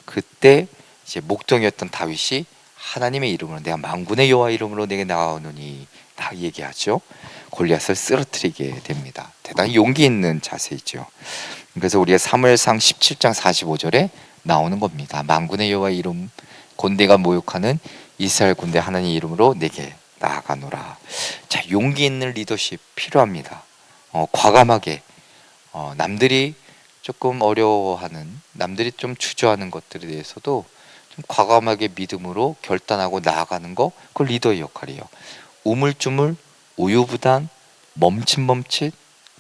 그때 이제 목동이었던 다윗이 하나님의 이름으로, 내가 만군의 여호와 이름으로 내게 나아오노니 딱 얘기하죠. 골리앗을 쓰러뜨리게 됩니다. 대단히 용기 있는 자세이죠. 그래서 우리가 사무엘상 17장 45절에 나오는 겁니다. 만군의 여호와 이름, 군대가 모욕하는 이스라엘 군대 하나님 이름으로 내게 나아가노라. 자, 용기 있는 리더십 필요합니다. 과감하게 남들이 조금 어려워하는, 남들이 좀 주저하는 것들에 대해서도 좀 과감하게 믿음으로 결단하고 나아가는 거, 그걸 리더의 역할이에요. 우물쭈물, 우유부단, 멈칫멈칫,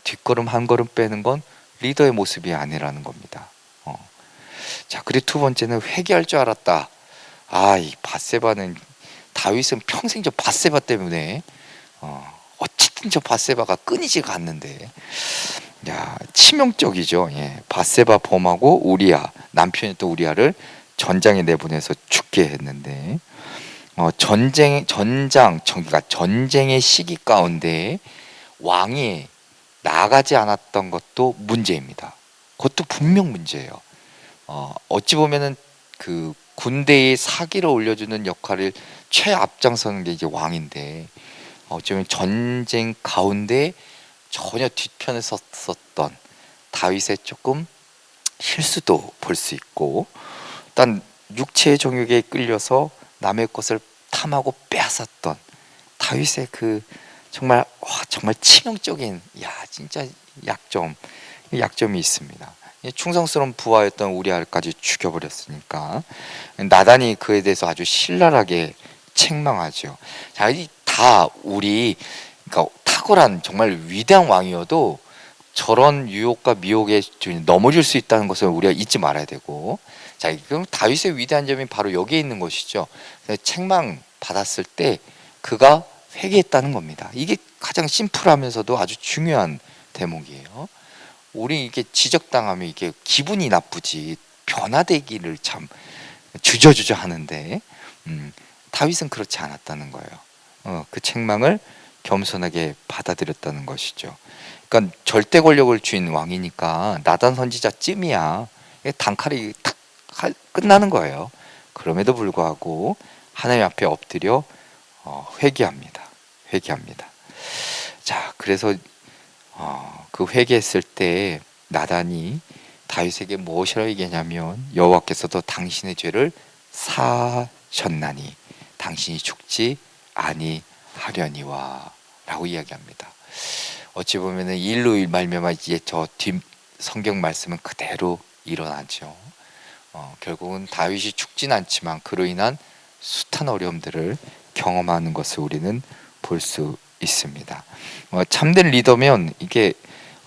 뒷걸음 한 걸음 빼는 건 리더의 모습이 아니라는 겁니다. 자, 그리고 두 번째는 회개할 줄 알았다. 이 밧세바는, 다윗은 평생 저 밧세바 때문에 어쨌든 저 밧세바가 끊이지가 않는데, 야, 치명적이죠. 예, 밧세바 범하고 우리야, 남편이었던 우리야를 전장에 내보내서 죽게 했는데, 그러니까 전쟁의 시기 가운데 왕이 나가지 않았던 것도 문제입니다. 그것도 분명 문제예요. 어찌 보면은 그 군대의 사기를 올려주는 역할을 최앞장서는 게 이제 왕인데, 어쩌면 전쟁 가운데 전혀 뒤편에 섰던 다윗의 조금 실수도 볼 수 있고, 일단 육체의 정욕에 끌려서 남의 것을 탐하고 빼앗았던 다윗의 그 정말 치명적인 진짜 약점이 있습니다. 충성스러운 부하였던 우리아까지 죽여버렸으니까 나단이 그에 대해서 아주 신랄하게 책망하죠. 자, 다 그러니까 탁월한 정말 위대한 왕이어도 저런 유혹과 미혹에 넘어질 수 있다는 것을 우리가 잊지 말아야 되고, 자, 그럼 다윗의 위대한 점이 바로 여기에 있는 것이죠. 책망 받았을 때 그가 회개했다는 겁니다. 이게 가장 심플하면서도 아주 중요한 대목이에요. 우리 이게 지적당하면 이게 기분이 나쁘지 변화되기를 참 주저주저 하는데, 다윗은 그렇지 않았다는 거예요. 그 책망을 겸손하게 받아들였다는 것이죠. 그러니까 절대 권력을 쥔 왕이니까 나단 선지자 찜이야 단칼이 탁 끝나는 거예요. 그럼에도 불구하고 하나님 앞에 엎드려 회개합니다. 자, 그래서 그 회개했을 때 나단이 다윗에게 무엇이라고 얘기하냐면, 여호와께서도 당신의 죄를 사하셨나니 당신이 죽지 아니하려니와 라고 이야기합니다. 어찌 보면은 일로 말미암아 이제 저 뒷 성경 말씀은 그대로 일어나죠. 결국은 다윗이 죽진 않지만 그로 인한 숱한 어려움들을 경험하는 것을 우리는 볼 수 있습니다. 참된 리더면 이게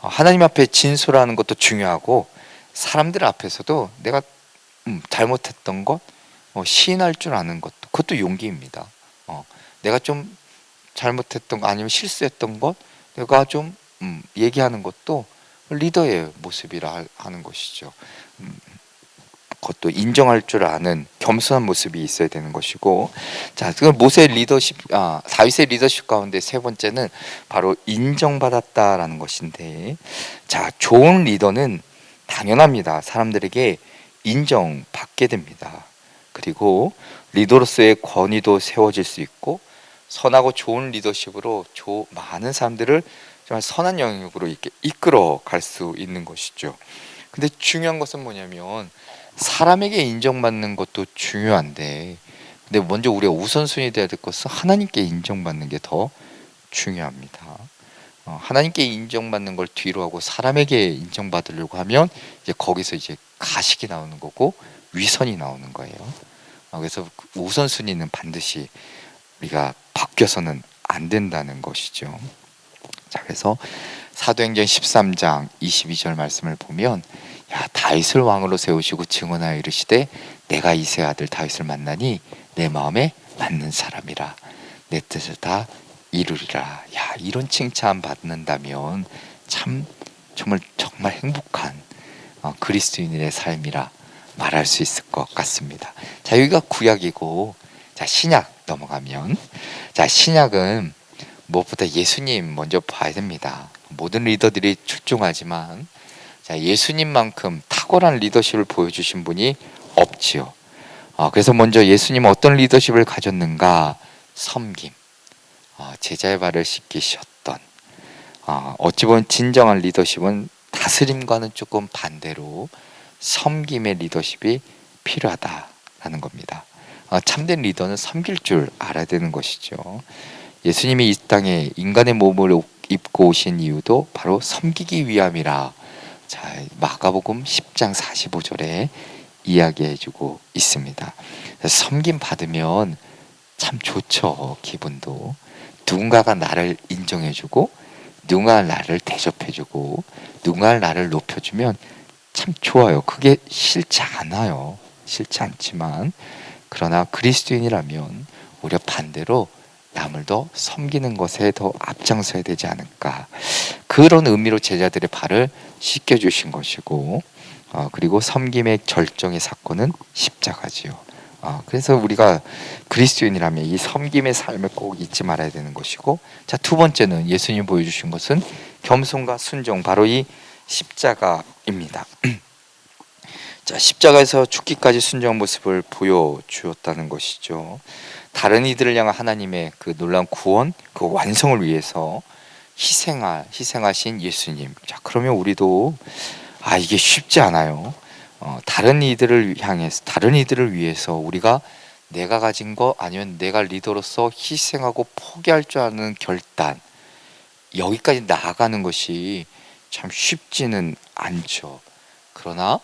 하나님 앞에 진솔하는 것도 중요하고, 사람들 앞에서도 내가 잘못했던 것 시인할 줄 아는 것도, 그것도 용기입니다. 내가 좀 잘못했던 거 아니면 실수했던 것 내가 좀 얘기하는 것도 리더의 모습이라 하는 것이죠. 그것도 인정할 줄 아는 겸손한 모습이 있어야 되는 것이고, 자, 그 다윗의 리더십 가운데 세 번째는 바로 인정받았다라는 것인데, 자, 좋은 리더는 당연합니다. 사람들에게 인정받게 됩니다. 그리고 리더로서의 권위도 세워질 수 있고, 선하고 좋은 리더십으로 많은 사람들을 정말 선한 영역으로 이렇게 이끌어 갈 수 있는 것이죠. 근데 중요한 것은 뭐냐면, 사람에게 인정받는 것도 중요한데, 근데 먼저 우리가 우선순위 돼야 될 것은 하나님께 인정받는 게 더 중요합니다. 하나님께 인정받는 걸 뒤로 하고 사람에게 인정받으려고 하면 이제 거기서 이제 가식이 나오는 거고 위선이 나오는 거예요. 그래서 우선순위는 반드시 우리가 바뀌어서는 안 된다는 것이죠. 자, 그래서 사도행전 13장 22절 말씀을 보면, 다윗을 왕으로 세우시고 증언하여 이르시되 내가 이새의 아들 다윗을 만나니 내 마음에 맞는 사람이라 내 뜻을 다 이루리라. 이런 칭찬 받는다면 참 정말 행복한 그리스도인의 삶이라 말할 수 있을 것 같습니다. 자, 여기가 구약이고, 자, 신약 넘어가면, 자, 신약은 무엇보다 예수님 먼저 봐야 됩니다. 모든 리더들이 출중하지만, 자, 예수님만큼 탁월한 리더십을 보여주신 분이 없지요. 그래서 먼저 예수님은 어떤 리더십을 가졌는가? 섬김. 제자의 발을 씻기셨던. 어찌 보면 진정한 리더십은 다스림과는 조금 반대로 섬김의 리더십이 필요하다라는 겁니다. 참된 리더는 섬길 줄 알아야 되는 것이죠. 예수님이 이 땅에 인간의 몸을 입고 오신 이유도 바로 섬기기 위함이라, 자, 마가복음 10장 45절에 이야기해주고 있습니다. 섬김 받으면 참 좋죠. 기분도. 누군가가 나를 인정해주고, 누군가가 나를 대접해주고, 누군가가 나를 높여주면 참 좋아요. 그게 싫지 않아요. 싫지 않지만, 그러나 그리스도인이라면 오히려 반대로 남을 더 섬기는 것에 더 앞장서야 되지 않을까, 그런 의미로 제자들의 발을 씻겨주신 것이고, 그리고 섬김의 절정의 사건은 십자가지요. 그래서 우리가 그리스도인이라면 이 섬김의 삶을 꼭 잊지 말아야 되는 것이고, 자, 두 번째는 예수님 보여주신 것은 겸손과 순종, 바로 이 십자가입니다. 자, 십자가에서 죽기까지 순종한 모습을 보여주었다는 것이죠. 다른 이들을 향한 하나님의 그 놀라운 구원, 그 완성을 위해서 희생하신 예수님. 자, 그러면 우리도 이게 쉽지 않아요. 다른 이들을 향해서, 다른 이들을 위해서 우리가 내가 가진 거 아니면 내가 리더로서 희생하고 포기할 줄 아는 결단, 여기까지 나아가는 것이 참 쉽지는 않죠. 그러나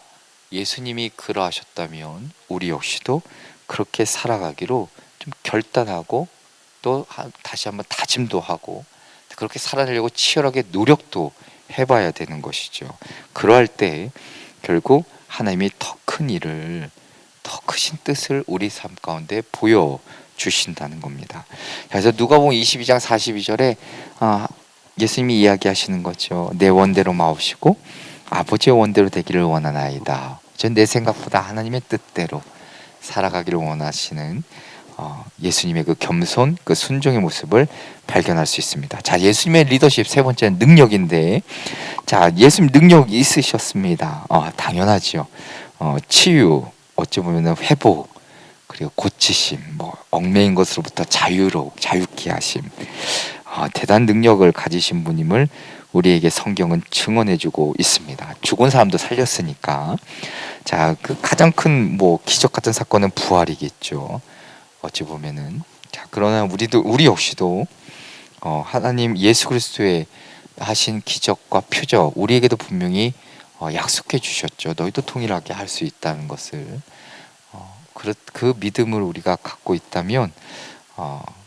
예수님이 그러하셨다면 우리 역시도 그렇게 살아가기로 좀 결단하고 또 다시 한번 다짐도 하고 그렇게 살아내려고 치열하게 노력도 해봐야 되는 것이죠. 그러할 때 결국 하나님이 더 큰 일을, 더 크신 뜻을 우리 삶 가운데 보여주신다는 겁니다. 그래서 누가복음 22장 42절에 예수님이 이야기하시는 거죠. 내 원대로 마옵시고 아버지의 원대로 되기를 원하나이다. 전 내 생각보다 하나님의 뜻대로 살아가기를 원하시는 예수님의 그 겸손, 그 순종의 모습을 발견할 수 있습니다. 자, 예수님의 리더십 세 번째는 능력인데, 자, 예수님 능력이 있으셨습니다. 당연하죠. 치유, 어찌 보면 회복, 그리고 고치심, 얽매인 것으로부터 자유케 하심, 대단한 능력을 가지신 분임을 우리에게 성경은 증언해주고 있습니다. 죽은 사람도 살렸으니까. 자, 그 가장 큰 기적 같은 사건은 부활이겠죠. 어찌 보면은. 자, 그러나 우리 역시도 하나님 예수 그리스도의 하신 기적과 표적, 우리에게도 분명히 약속해 주셨죠. 너희도 동일하게 할 수 있다는 것을. 그 믿음을 우리가 갖고 있다면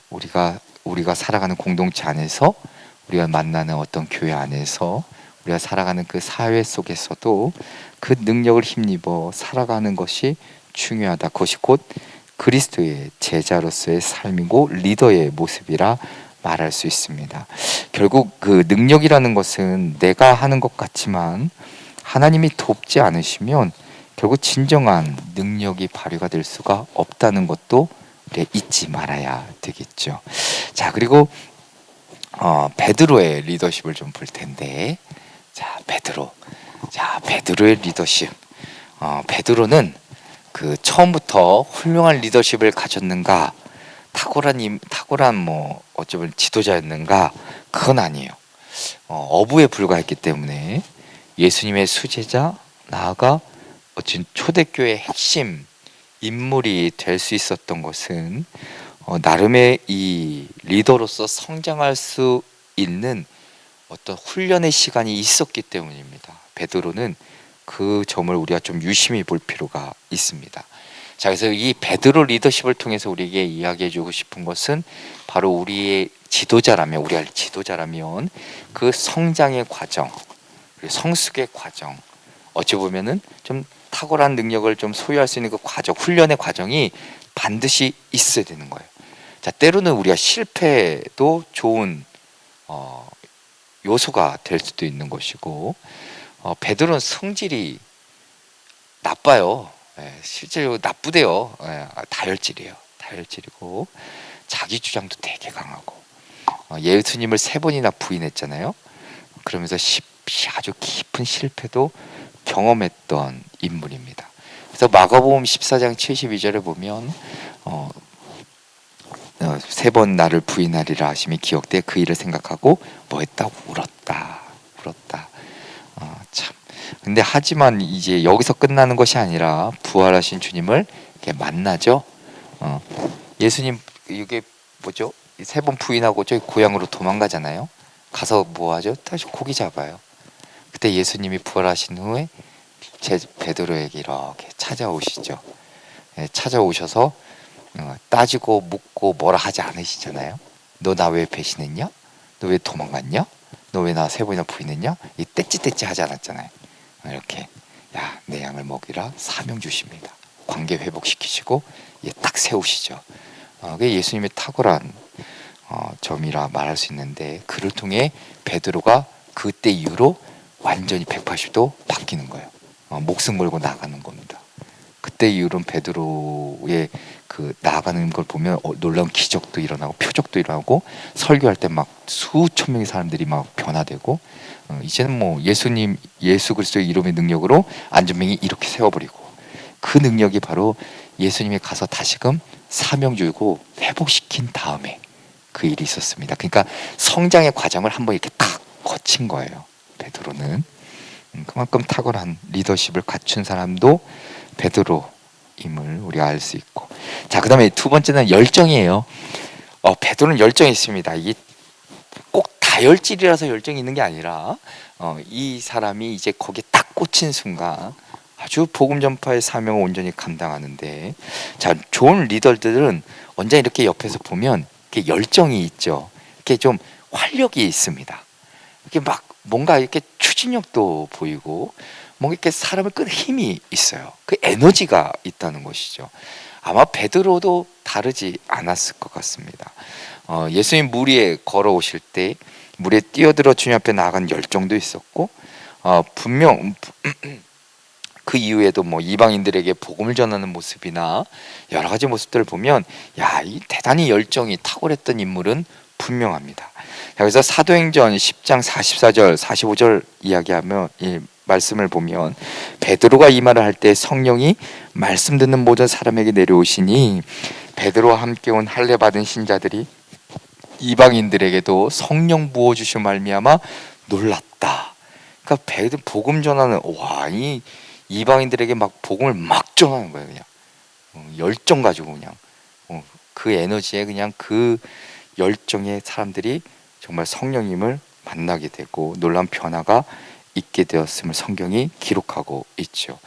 우리가 살아가는 공동체 안에서, 우리가 만나는 어떤 교회 안에서, 우리가 살아가는 그 사회 속에서도 그 능력을 힘입어 살아가는 것이 중요하다. 그것이 곧 그리스도의 제자로서의 삶이고 리더의 모습이라 말할 수 있습니다. 결국 그 능력이라는 것은 내가 하는 것 같지만 하나님이 돕지 않으시면 결국 진정한 능력이 발휘가 될 수가 없다는 것도 우리가 잊지 말아야 되겠죠. 자, 그리고 베드로의 리더십을 좀 볼 텐데, 자, 베드로의 리더십. 베드로는 그 처음부터 훌륭한 리더십을 가졌는가, 탁월한 어쩌면 지도자였는가, 그건 아니에요. 어부에 불과했기 때문에 예수님의 수제자, 나아가 어쨌든 초대교회의 핵심 인물이 될 수 있었던 것은 나름의 이 리더로서 성장할 수 있는 어떤 훈련의 시간이 있었기 때문입니다. 베드로는 그 점을 우리가 좀 유심히 볼 필요가 있습니다. 자, 그래서 이 베드로 리더십을 통해서 우리에게 이야기해주고 싶은 것은 바로 우리가 지도자라면 그 성장의 과정, 성숙의 과정, 어찌 보면은 좀 탁월한 능력을 좀 소유할 수 있는 그 과정, 훈련의 과정이 반드시 있어야 되는 거예요. 자, 때로는 우리가 실패도 좋은 요소가 될 수도 있는 것이고, 베드로는 성질이 나빠요. 실제로 나쁘대요. 다혈질이고 자기 주장도 되게 강하고, 예수님을 3번이나 부인했잖아요. 그러면서 아주 깊은 실패도 경험했던 인물입니다. 그래서 마가복음 14장 72절에 보면 3번 나를 부인하리라 하심이 기억돼 그 일을 생각하고 뭐했다? 울었다. 참. 근데 하지만 이제 여기서 끝나는 것이 아니라 부활하신 주님을 이렇게 만나죠. 예수님 이게 뭐죠? 3번 부인하고 저기 고향으로 도망가잖아요. 가서 뭐 하죠? 다시 고기 잡아요. 그때 예수님이 부활하신 후에 베드로에게 이렇게 찾아오시죠. 찾아오셔서 따지고 묻고 뭐라 하지 않으시잖아요. 너 나 왜 배신했냐? 너 왜 도망갔냐? 너 왜 나 3번이나 부인했냐? 이 떼찌떼찌 하지 않았잖아요. 이렇게 내 양을 먹이라 사명 주십니다. 관계 회복시키시고 딱 세우시죠. 그게 예수님의 탁월한 점이라 말할 수 있는데, 그를 통해 베드로가 그때 이후로 완전히 180도 바뀌는 거예요. 목숨 걸고 나가는 겁니다. 그때 이후로는 베드로의 그 나아가는 걸 보면 놀라운 기적도 일어나고 표적도 일어나고, 설교할 때 막 수천 명의 사람들이 막 변화되고, 이제는 예수 그리스도의 이름의 능력으로 안전병이 이렇게 세워버리고, 그 능력이 바로 예수님이 가서 다시금 사명 주고 회복시킨 다음에 그 일이 있었습니다. 그러니까 성장의 과정을 한번 이렇게 딱 거친 거예요, 베드로는. 그만큼 탁월한 리더십을 갖춘 사람도 베드로임을 우리가 알 수 있고, 자, 그다음에 두 번째는 열정이에요. 베드로는 열정이 있습니다. 이게 꼭 다혈질이라서 열정이 있는 게 아니라 이 사람이 이제 거기에 딱 꽂힌 순간 아주 복음 전파의 사명을 온전히 감당하는데, 자, 좋은 리더들은 언제 이렇게 옆에서 보면 이렇게 열정이 있죠. 이렇게 좀 활력이 있습니다. 이렇게 막 뭔가 이렇게 추진력도 보이고 뭔가 이렇게 사람을 끄는 힘이 있어요. 그 에너지가 있다는 것이죠. 아마 베드로도 다르지 않았을 것 같습니다. 예수님 물 위에 걸어오실 때 물에 뛰어들어 주님 앞에 나아간 열정도 있었고, 분명 그 이후에도 뭐 이방인들에게 복음을 전하는 모습이나 여러 가지 모습들을 보면, 야, 이 대단히 열정이 탁월했던 인물은 분명합니다. 그래서 사도행전 10장 44절 45절 이야기하면, 이 말씀을 보면, 베드로가 이 말을 할 때 성령이 말씀 듣는 모든 사람에게 내려오시니 베드로와 함께 온 할례 받은 신자들이 이방인들에게도 성령 부어 주신 말미암아 놀랐다. 그러니까 복음 전하는, 와, 이 이방인들에게 막 복음을 막 전하는 거예요. 그냥 열정 가지고 그냥 그 에너지에, 그냥 그 열정의 사람들이 정말 성령님을 만나게 되고 놀라운 변화가 있게 되었음을 성경이 기록하고 있죠.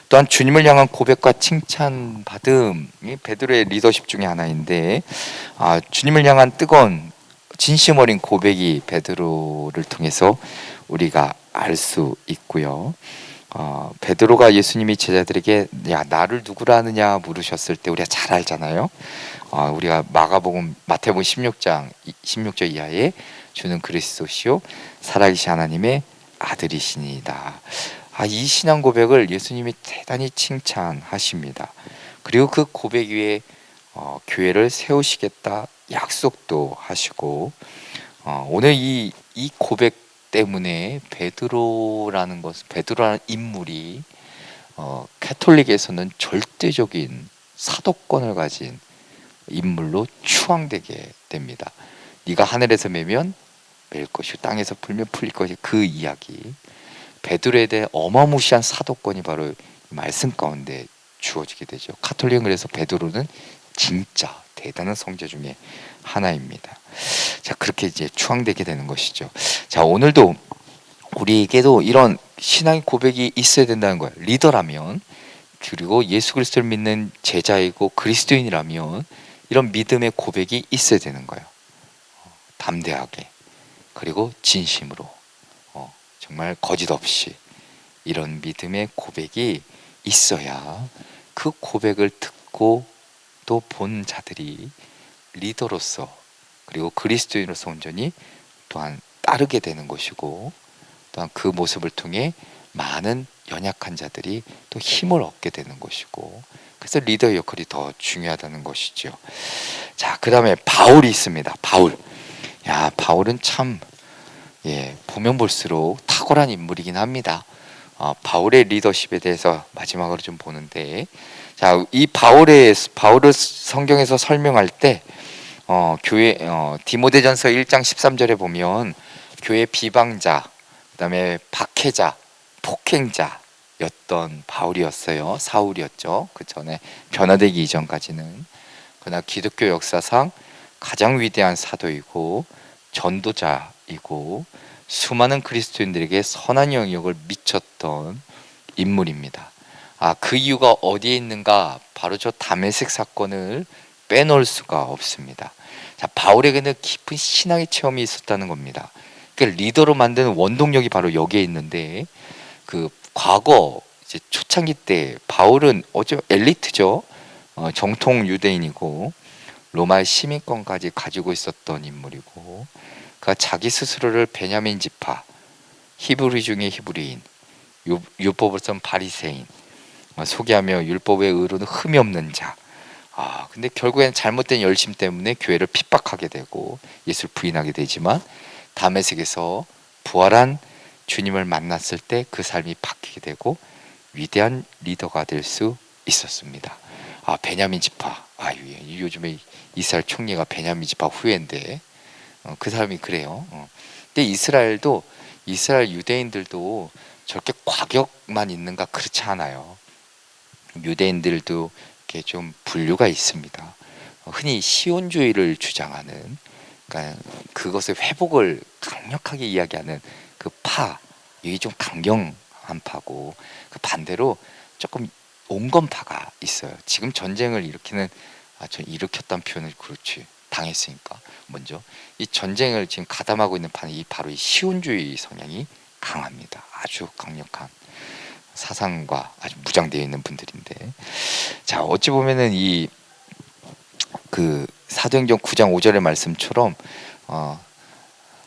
또한 주님을 향한 고백과 칭찬받음이 베드로의 리더십 중에 하나인데, 주님을 향한 뜨거운 진심 어린 고백이 베드로를 통해서 우리가 알 수 있고요. 베드로가 예수님이 제자들에게 야, 나를 누구라 하느냐 물으셨을 때 우리가 잘 알잖아요. 우리가 마태복음 16절 이하에 주는 그리스도시요 살아계신 하나님의 아들이시니이다. 이 신앙 고백을 예수님이 대단히 칭찬하십니다. 그리고 그 고백 위에 교회를 세우시겠다 약속도 하시고, 오늘 이 고백 때문에 베드로라는 인물이 카톨릭에서는 절대적인 사도권을 가진 인물로 추앙되게 됩니다. 네가 하늘에서 매면 맬 것이요 땅에서 풀면 풀릴 것이, 그 이야기, 베드로에 대해 어마무시한 사도권이 바로 말씀 가운데 주어지게 되죠. 카톨릭은 그래서 베드로는 진짜 대단한 성자 중에 하나입니다. 자, 그렇게 이제 추앙되게 되는 것이죠. 자, 오늘도 우리에게도 이런 신앙의 고백이 있어야 된다는 거예요. 리더라면, 그리고 예수 그리스도를 믿는 제자이고 그리스도인이라면 이런 믿음의 고백이 있어야 되는 거예요. 담대하게, 그리고 진심으로, 정말 거짓 없이 이런 믿음의 고백이 있어야 그 고백을 듣고 또 본 자들이 리더로서 그리고 그리스도인으로서 온전히 또한 따르게 되는 것이고, 또한 그 모습을 통해 많은 연약한 자들이 또 힘을 얻게 되는 것이고, 그래서 리더의 역할이 더 중요하다는 것이죠. 자, 그 다음에 바울이 있습니다. 바울은 참, 보면 볼수록 탁월한 인물이긴 합니다. 바울의 리더십에 대해서 마지막으로 좀 보는데, 자, 이 바울을 성경에서 설명할 때 교회 디모데전서 1장 13절에 보면 교회 비방자, 그다음에 박해자, 폭행자였던 바울이었어요. 사울이었죠. 그 전에 변화되기 이전까지는. 그러나 기독교 역사상 가장 위대한 사도이고 전도자이고 수많은 그리스도인들에게 선한 영향력을 미쳤던 인물입니다. 그 이유가 어디에 있는가? 바로 저 다메섹 사건을 빼놓을 수가 없습니다. 자, 바울에게는 깊은 신앙의 체험이 있었다는 겁니다. 그러니까 리더로 만드는 원동력이 바로 여기에 있는데, 그 과거 이제 초창기 때 바울은 엘리트죠. 정통 유대인이고 로마의 시민권까지 가지고 있었던 인물이고, 그가 자기 스스로를 베냐민 지파, 히브리 중에 히브리인, 율법으로선 바리새인, 소개하며 율법의 의로는 흠이 없는 자. 근데 결국엔 잘못된 열심 때문에 교회를 핍박하게 되고 예수를 부인하게 되지만, 다메섹에서 부활한 주님을 만났을 때 그 삶이 바뀌게 되고 위대한 리더가 될 수 있었습니다. 베냐민 지파. 요즘에 이스라엘 총리가 베냐민 지파 후예인데, 그 사람이 그래요. 근데 이스라엘 유대인들도 저렇게 과격만 있는가? 그렇지 않아요. 유대인들도 이렇게 좀 분류가 있습니다. 흔히 시온주의를 주장하는, 그러니까 그것의 회복을 강력하게 이야기하는 그 파, 이게 좀 강경한 파고, 그 반대로 조금 온건파가 있어요. 지금 전쟁을 일으키는, 저 일으켰다는 표현을 그렇지, 당했으니까 먼저 이 전쟁을 지금 가담하고 있는 파는 바로 이 시온주의 성향이 강합니다. 아주 강력한 사상과 아주 무장되어 있는 분들인데, 자, 어찌 보면은 이 그 사도행전 9장 5절의 말씀처럼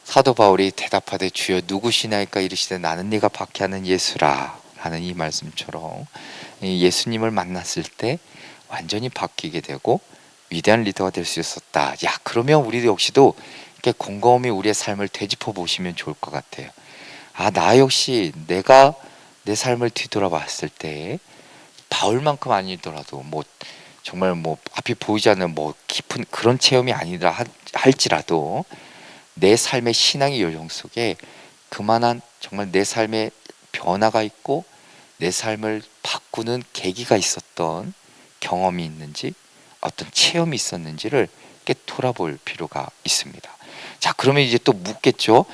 사도 바울이 대답하되 주여 누구시나이까 이르시되 나는 네가 박해하는 예수라 라는 이 말씀처럼 예수님을 만났을 때 완전히 바뀌게 되고 위대한 리더가 될 수 있었다. 야, 그러면 우리 역시도 이렇게 곰곰이 우리의 삶을 되짚어 보시면 좋을 것 같아요. 나 역시 내가 내 삶을 뒤돌아봤을 때 바울만큼 아니더라도 정말 앞이 보이지 않는 깊은 그런 체험이 아니라 할지라도 내 삶의 신앙의 여정 속에 그만한 정말 내 삶의 변화가 있고 내 삶을 바꾸는 계기가 있었던 경험이 있는지, 어떤 체험이 있었는지를 깨 돌아볼 필요가 있습니다. 자, 그러면 이제 또 묻겠죠.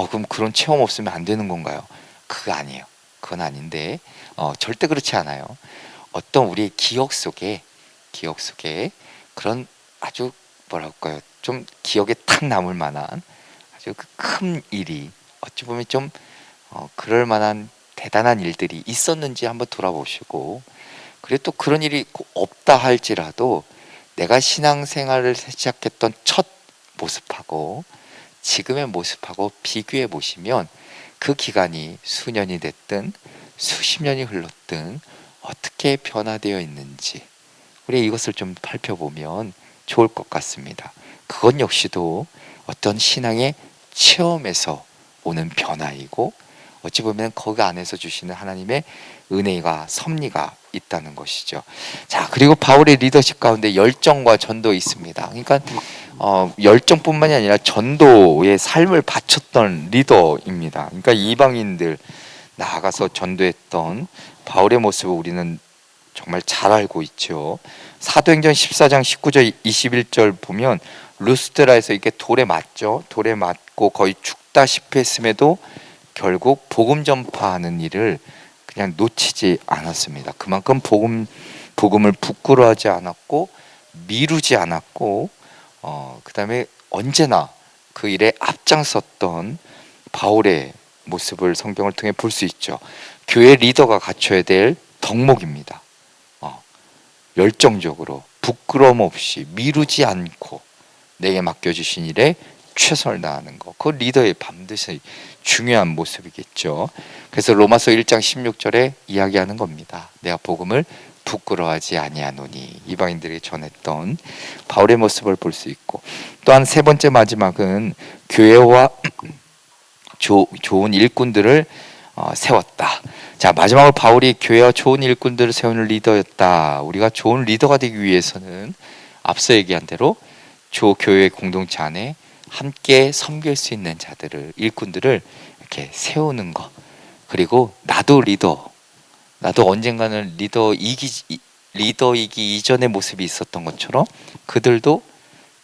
그럼 그런 체험 없으면 안 되는 건가요? 그거 아니에요. 그건 아닌데 절대 그렇지 않아요. 어떤 우리의 기억 속에 그런 아주 뭐랄까요, 좀 기억에 탁 남을 만한 아주 큰 일이, 어찌 보면 좀 그럴 만한 대단한 일들이 있었는지 한번 돌아보시고, 그리고 또 그런 일이 없다 할지라도 내가 신앙생활을 시작했던 첫 모습하고 지금의 모습하고 비교해 보시면 그 기간이 수년이 됐든 수십 년이 흘렀든 어떻게 변화되어 있는지 우리 이것을 좀 살펴보면 좋을 것 같습니다. 그것 역시도 어떤 신앙의 체험에서 오는 변화이고, 어찌 보면 거기 안에서 주시는 하나님의 은혜가 섭리가 있다는 것이죠. 자, 그리고 바울의 리더십 가운데 열정과 전도 있습니다. 그러니까 열정뿐만이 아니라 전도의 삶을 바쳤던 리더입니다. 그러니까 이방인들 나아가서 전도했던 바울의 모습을 우리는 정말 잘 알고 있죠. 사도행전 14장 19절 21절 보면 루스드라에서 이게 돌에 맞죠. 돌에 맞고 거의 죽다시피 했음에도 결국 복음 전파하는 일을 그냥 놓치지 않았습니다. 그만큼 복음을 부끄러워하지 않았고 미루지 않았고, 그다음에 언제나 그 일에 앞장섰던 바울의 모습을 성경을 통해 볼 수 있죠. 교회 리더가 갖춰야 될 덕목입니다. 열정적으로 부끄러움 없이 미루지 않고 내게 맡겨주신 일에 최선을 다하는 것, 그 리더의 반드시 중요한 모습이겠죠. 그래서 로마서 1장 16절에 이야기하는 겁니다. 내가 복음을 부끄러워하지 아니하노니, 이방인들에게 전했던 바울의 모습을 볼 수 있고, 또한 세 번째 마지막은 교회와 좋은 일꾼들을 세웠다. 자, 마지막으로 바울이 교회와 좋은 일꾼들을 세우는 리더였다. 우리가 좋은 리더가 되기 위해서는 앞서 얘기한 대로 교회 공동체 안에 함께 섬길 수 있는 자들을, 일꾼들을 이렇게 세우는 것. 그리고 나도 언젠가는 리더이기 이전의 모습이 있었던 것처럼 그들도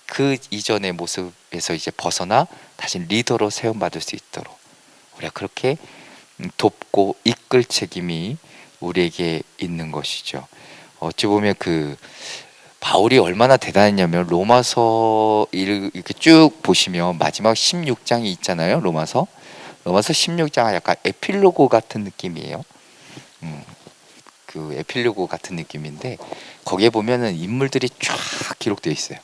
그 이전의 모습에서 이제 벗어나 다시 리더로 세움받을 수 있도록 우리가 그렇게 돕고 이끌 책임이 우리에게 있는 것이죠. 어찌 보면 바울이 얼마나 대단했냐면, 로마서 이렇게 쭉 보시면 마지막 16장이 있잖아요. 로마서 16장은 약간 에필로그 같은 느낌이에요. 그 에필로그 같은 느낌인데 거기에 보면은 인물들이 쫙 기록되어 있어요.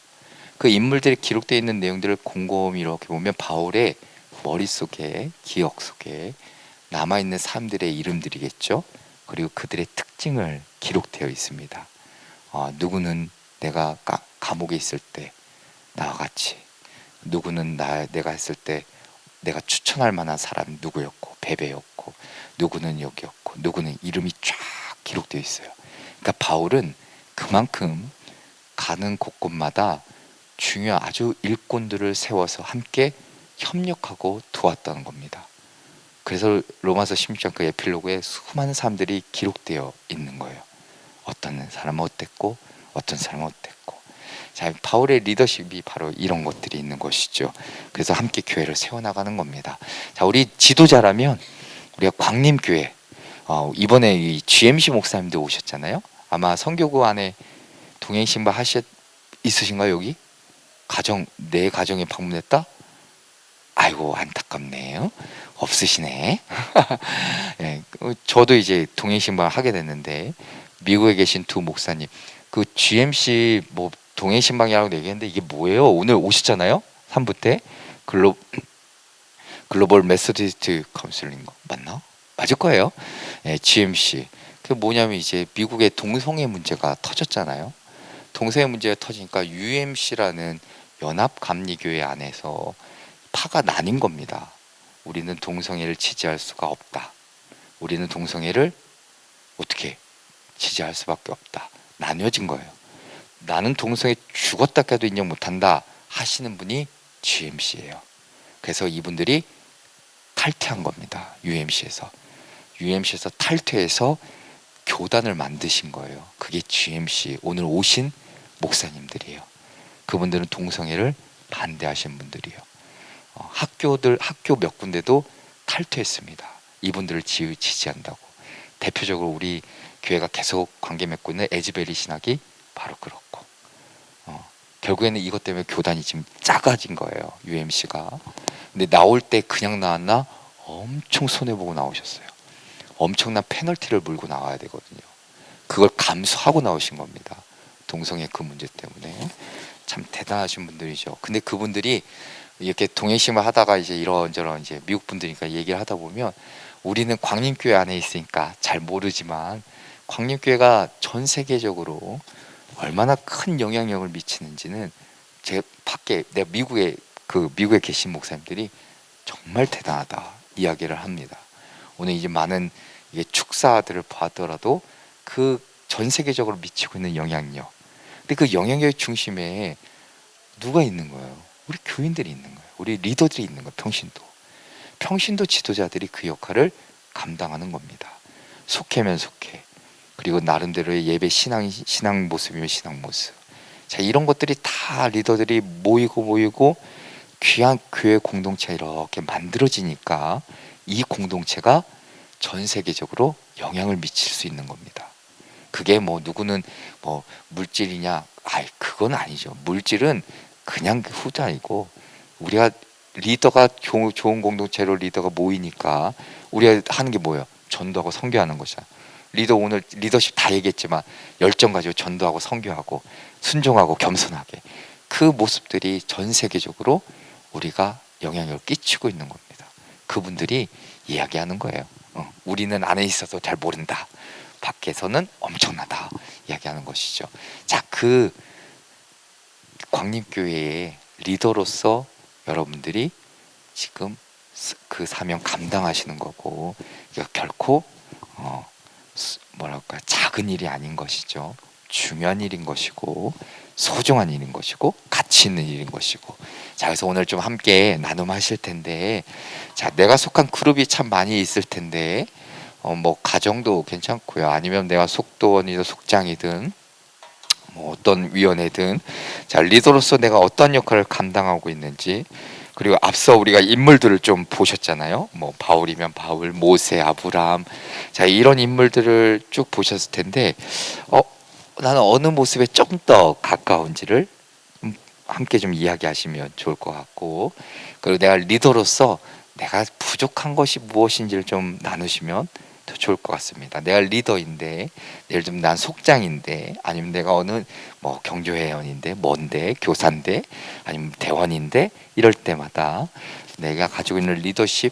그 인물들이 기록되어 있는 내용들을 곰곰이 이렇게 보면 바울의 머릿속에, 기억 속에 남아있는 사람들의 이름들이겠죠. 그리고 그들의 특징을 기록되어 있습니다. 누구는 내가 감옥에 있을 때 나와 같이, 누구는 내가 했을 때 내가 추천할 만한 사람 누구였고 베베였고, 누구는 여기였고, 누구는 이름이 쫙 기록되어 있어요. 그러니까 바울은 그만큼 가는 곳곳마다 중요한 아주 일꾼들을 세워서 함께 협력하고 도왔다는 겁니다. 그래서 로마서 16장 그 에필로그에 수많은 사람들이 기록되어 있는 거예요. 어떤 사람은 어땠고 어떤 사람은 어땠고. 자, 바울의 리더십이 바로 이런 것들이 있는 것이죠. 그래서 함께 교회를 세워나가는 겁니다. 자, 우리 지도자라면 우리가 광림교회, 이번에 이 GMC 목사님도 오셨잖아요. 아마 선교구 안에 동행신방 있으신가요? 여기? 내 가정에 방문했다? 아이고, 안타깝네요. 없으시네. 네, 저도 이제 동행신방 하게 됐는데 미국에 계신 두 목사님, 그 GMC 뭐 동행신방이라고 얘기했는데 이게 뭐예요? 오늘 오셨잖아요. 3부 때 글로벌 메소디스트 카운슬링 맞나? 맞을 거예요. 네, GMC. 그 뭐냐면 이제 미국의 동성애 문제가 터졌잖아요. 동성애 문제가 터지니까 UMC라는 연합감리교회 안에서 파가 나뉜 겁니다. 우리는 동성애를 지지할 수가 없다. 우리는 동성애를 어떻게 지지할 수밖에 없다. 나뉘어진 거예요. 나는 동성애 죽었다 깨도 인정 못한다 하시는 분이 GMC예요. 그래서 이분들이 탈퇴한 겁니다. UMC에서 탈퇴해서 교단을 만드신 거예요. 그게 GMC 오늘 오신 목사님들이에요. 그분들은 동성애를 반대하신 분들이에요. 학교 몇 군데도 탈퇴했습니다. 이분들을 지지한다고. 대표적으로 우리 교회가 계속 관계 맺고 있는 에즈베리 신학이 바로 그렇고, 결국에는 이것 때문에 교단이 지금 작아진 거예요. UMC가. 근데 나올 때 그냥 나왔나? 엄청 손해보고 나오셨어요. 엄청난 페널티를 물고 나와야 되거든요. 그걸 감수하고 나오신 겁니다. 동성애 그 문제 때문에. 참 대단하신 분들이죠. 근데 그분들이 이렇게 동행심을 하다가 이제 이런저런 이제 미국 분들이니까 얘기를 하다 보면, 우리는 광림교회 안에 있으니까 잘 모르지만 광림교회가 전 세계적으로 얼마나 큰 영향력을 미치는지는 제 밖에 내가 미국에 계신 목사님들이 정말 대단하다 이야기를 합니다. 오늘 이제 많은 이게 축사들을 봐더라도 그 전 세계적으로 미치고 있는 영향력. 근데 그 영향력의 중심에 누가 있는 거예요? 우리 교인들이 있는 거예요. 우리 리더들이 있는 거예요. 평신도 지도자들이 그 역할을 감당하는 겁니다. 속해면 속해. 그리고 나름대로의 예배 신앙 모습이면 신앙 모습. 자, 이런 것들이 다 리더들이 모이고 귀한 교회 공동체가 이렇게 만들어지니까 이 공동체가 전 세계적으로 영향을 미칠 수 있는 겁니다. 그게 뭐 누구는 뭐 물질이냐? 그건 아니죠. 물질은 그냥 후자이고, 우리가 리더가 좋은 공동체로 리더가 모이니까 우리가 하는 게 뭐예요? 전도하고 선교하는 것이야. 리더 오늘 리더십 다 얘기했지만 열정 가지고 전도하고 선교하고 순종하고 겸손하게, 그 모습들이 전 세계적으로 우리가 영향력을 끼치고 있는 겁니다. 그분들이 이야기하는 거예요. 우리는 안에 있어도 잘 모른다. 밖에서는 엄청나다. 이야기하는 것이죠. 자, 그 광림교회의 리더로서 여러분들이 지금 그 사명 감당하시는 거고, 이거 결코 작은 일이 아닌 것이죠. 중요한 일인 것이고 소중한 일인 것이고 가치 있는 일인 것이고. 자, 그래서 오늘 좀 함께 나눔하실 텐데, 자, 내가 속한 그룹이 참 많이 있을 텐데, 뭐 가정도 괜찮고요. 아니면 내가 속도원이든 속장이든 뭐 어떤 위원회든, 자, 리더로서 내가 어떤 역할을 감당하고 있는지, 그리고 앞서 우리가 인물들을 좀 보셨잖아요. 뭐 바울이면 바울, 모세, 아브라함, 자, 이런 인물들을 쭉 보셨을 텐데, 나는 어느 모습에 좀 더 가까운지를 함께 좀 이야기하시면 좋을 것 같고, 그리고 내가 리더로서 내가 부족한 것이 무엇인지를 좀 나누시면 더 좋을 것 같습니다. 내가 리더인데, 예를 들면 난 속장인데, 아니면 내가 어느 뭐 경조회원인데, 뭔데, 교사인데, 아니면 대원인데, 이럴 때마다 내가 가지고 있는 리더십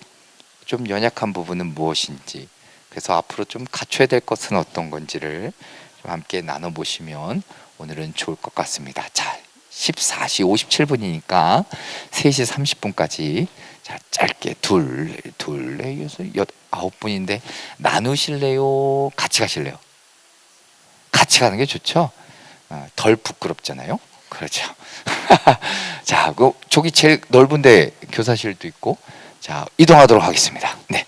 좀 연약한 부분은 무엇인지, 그래서 앞으로 좀 갖춰야 될 것은 어떤 건지를 좀 함께 나눠보시면 오늘은 좋을 것 같습니다. 자, 14시 57분이니까 3시 30분까지 자, 짧게 둘, 넷, 여섯, 9분인데 나누실래요? 같이 가실래요? 같이 가는 게 좋죠? 덜 부끄럽잖아요. 그렇죠. 자, 저기 제일 넓은데 교사실도 있고, 자, 이동하도록 하겠습니다. 네.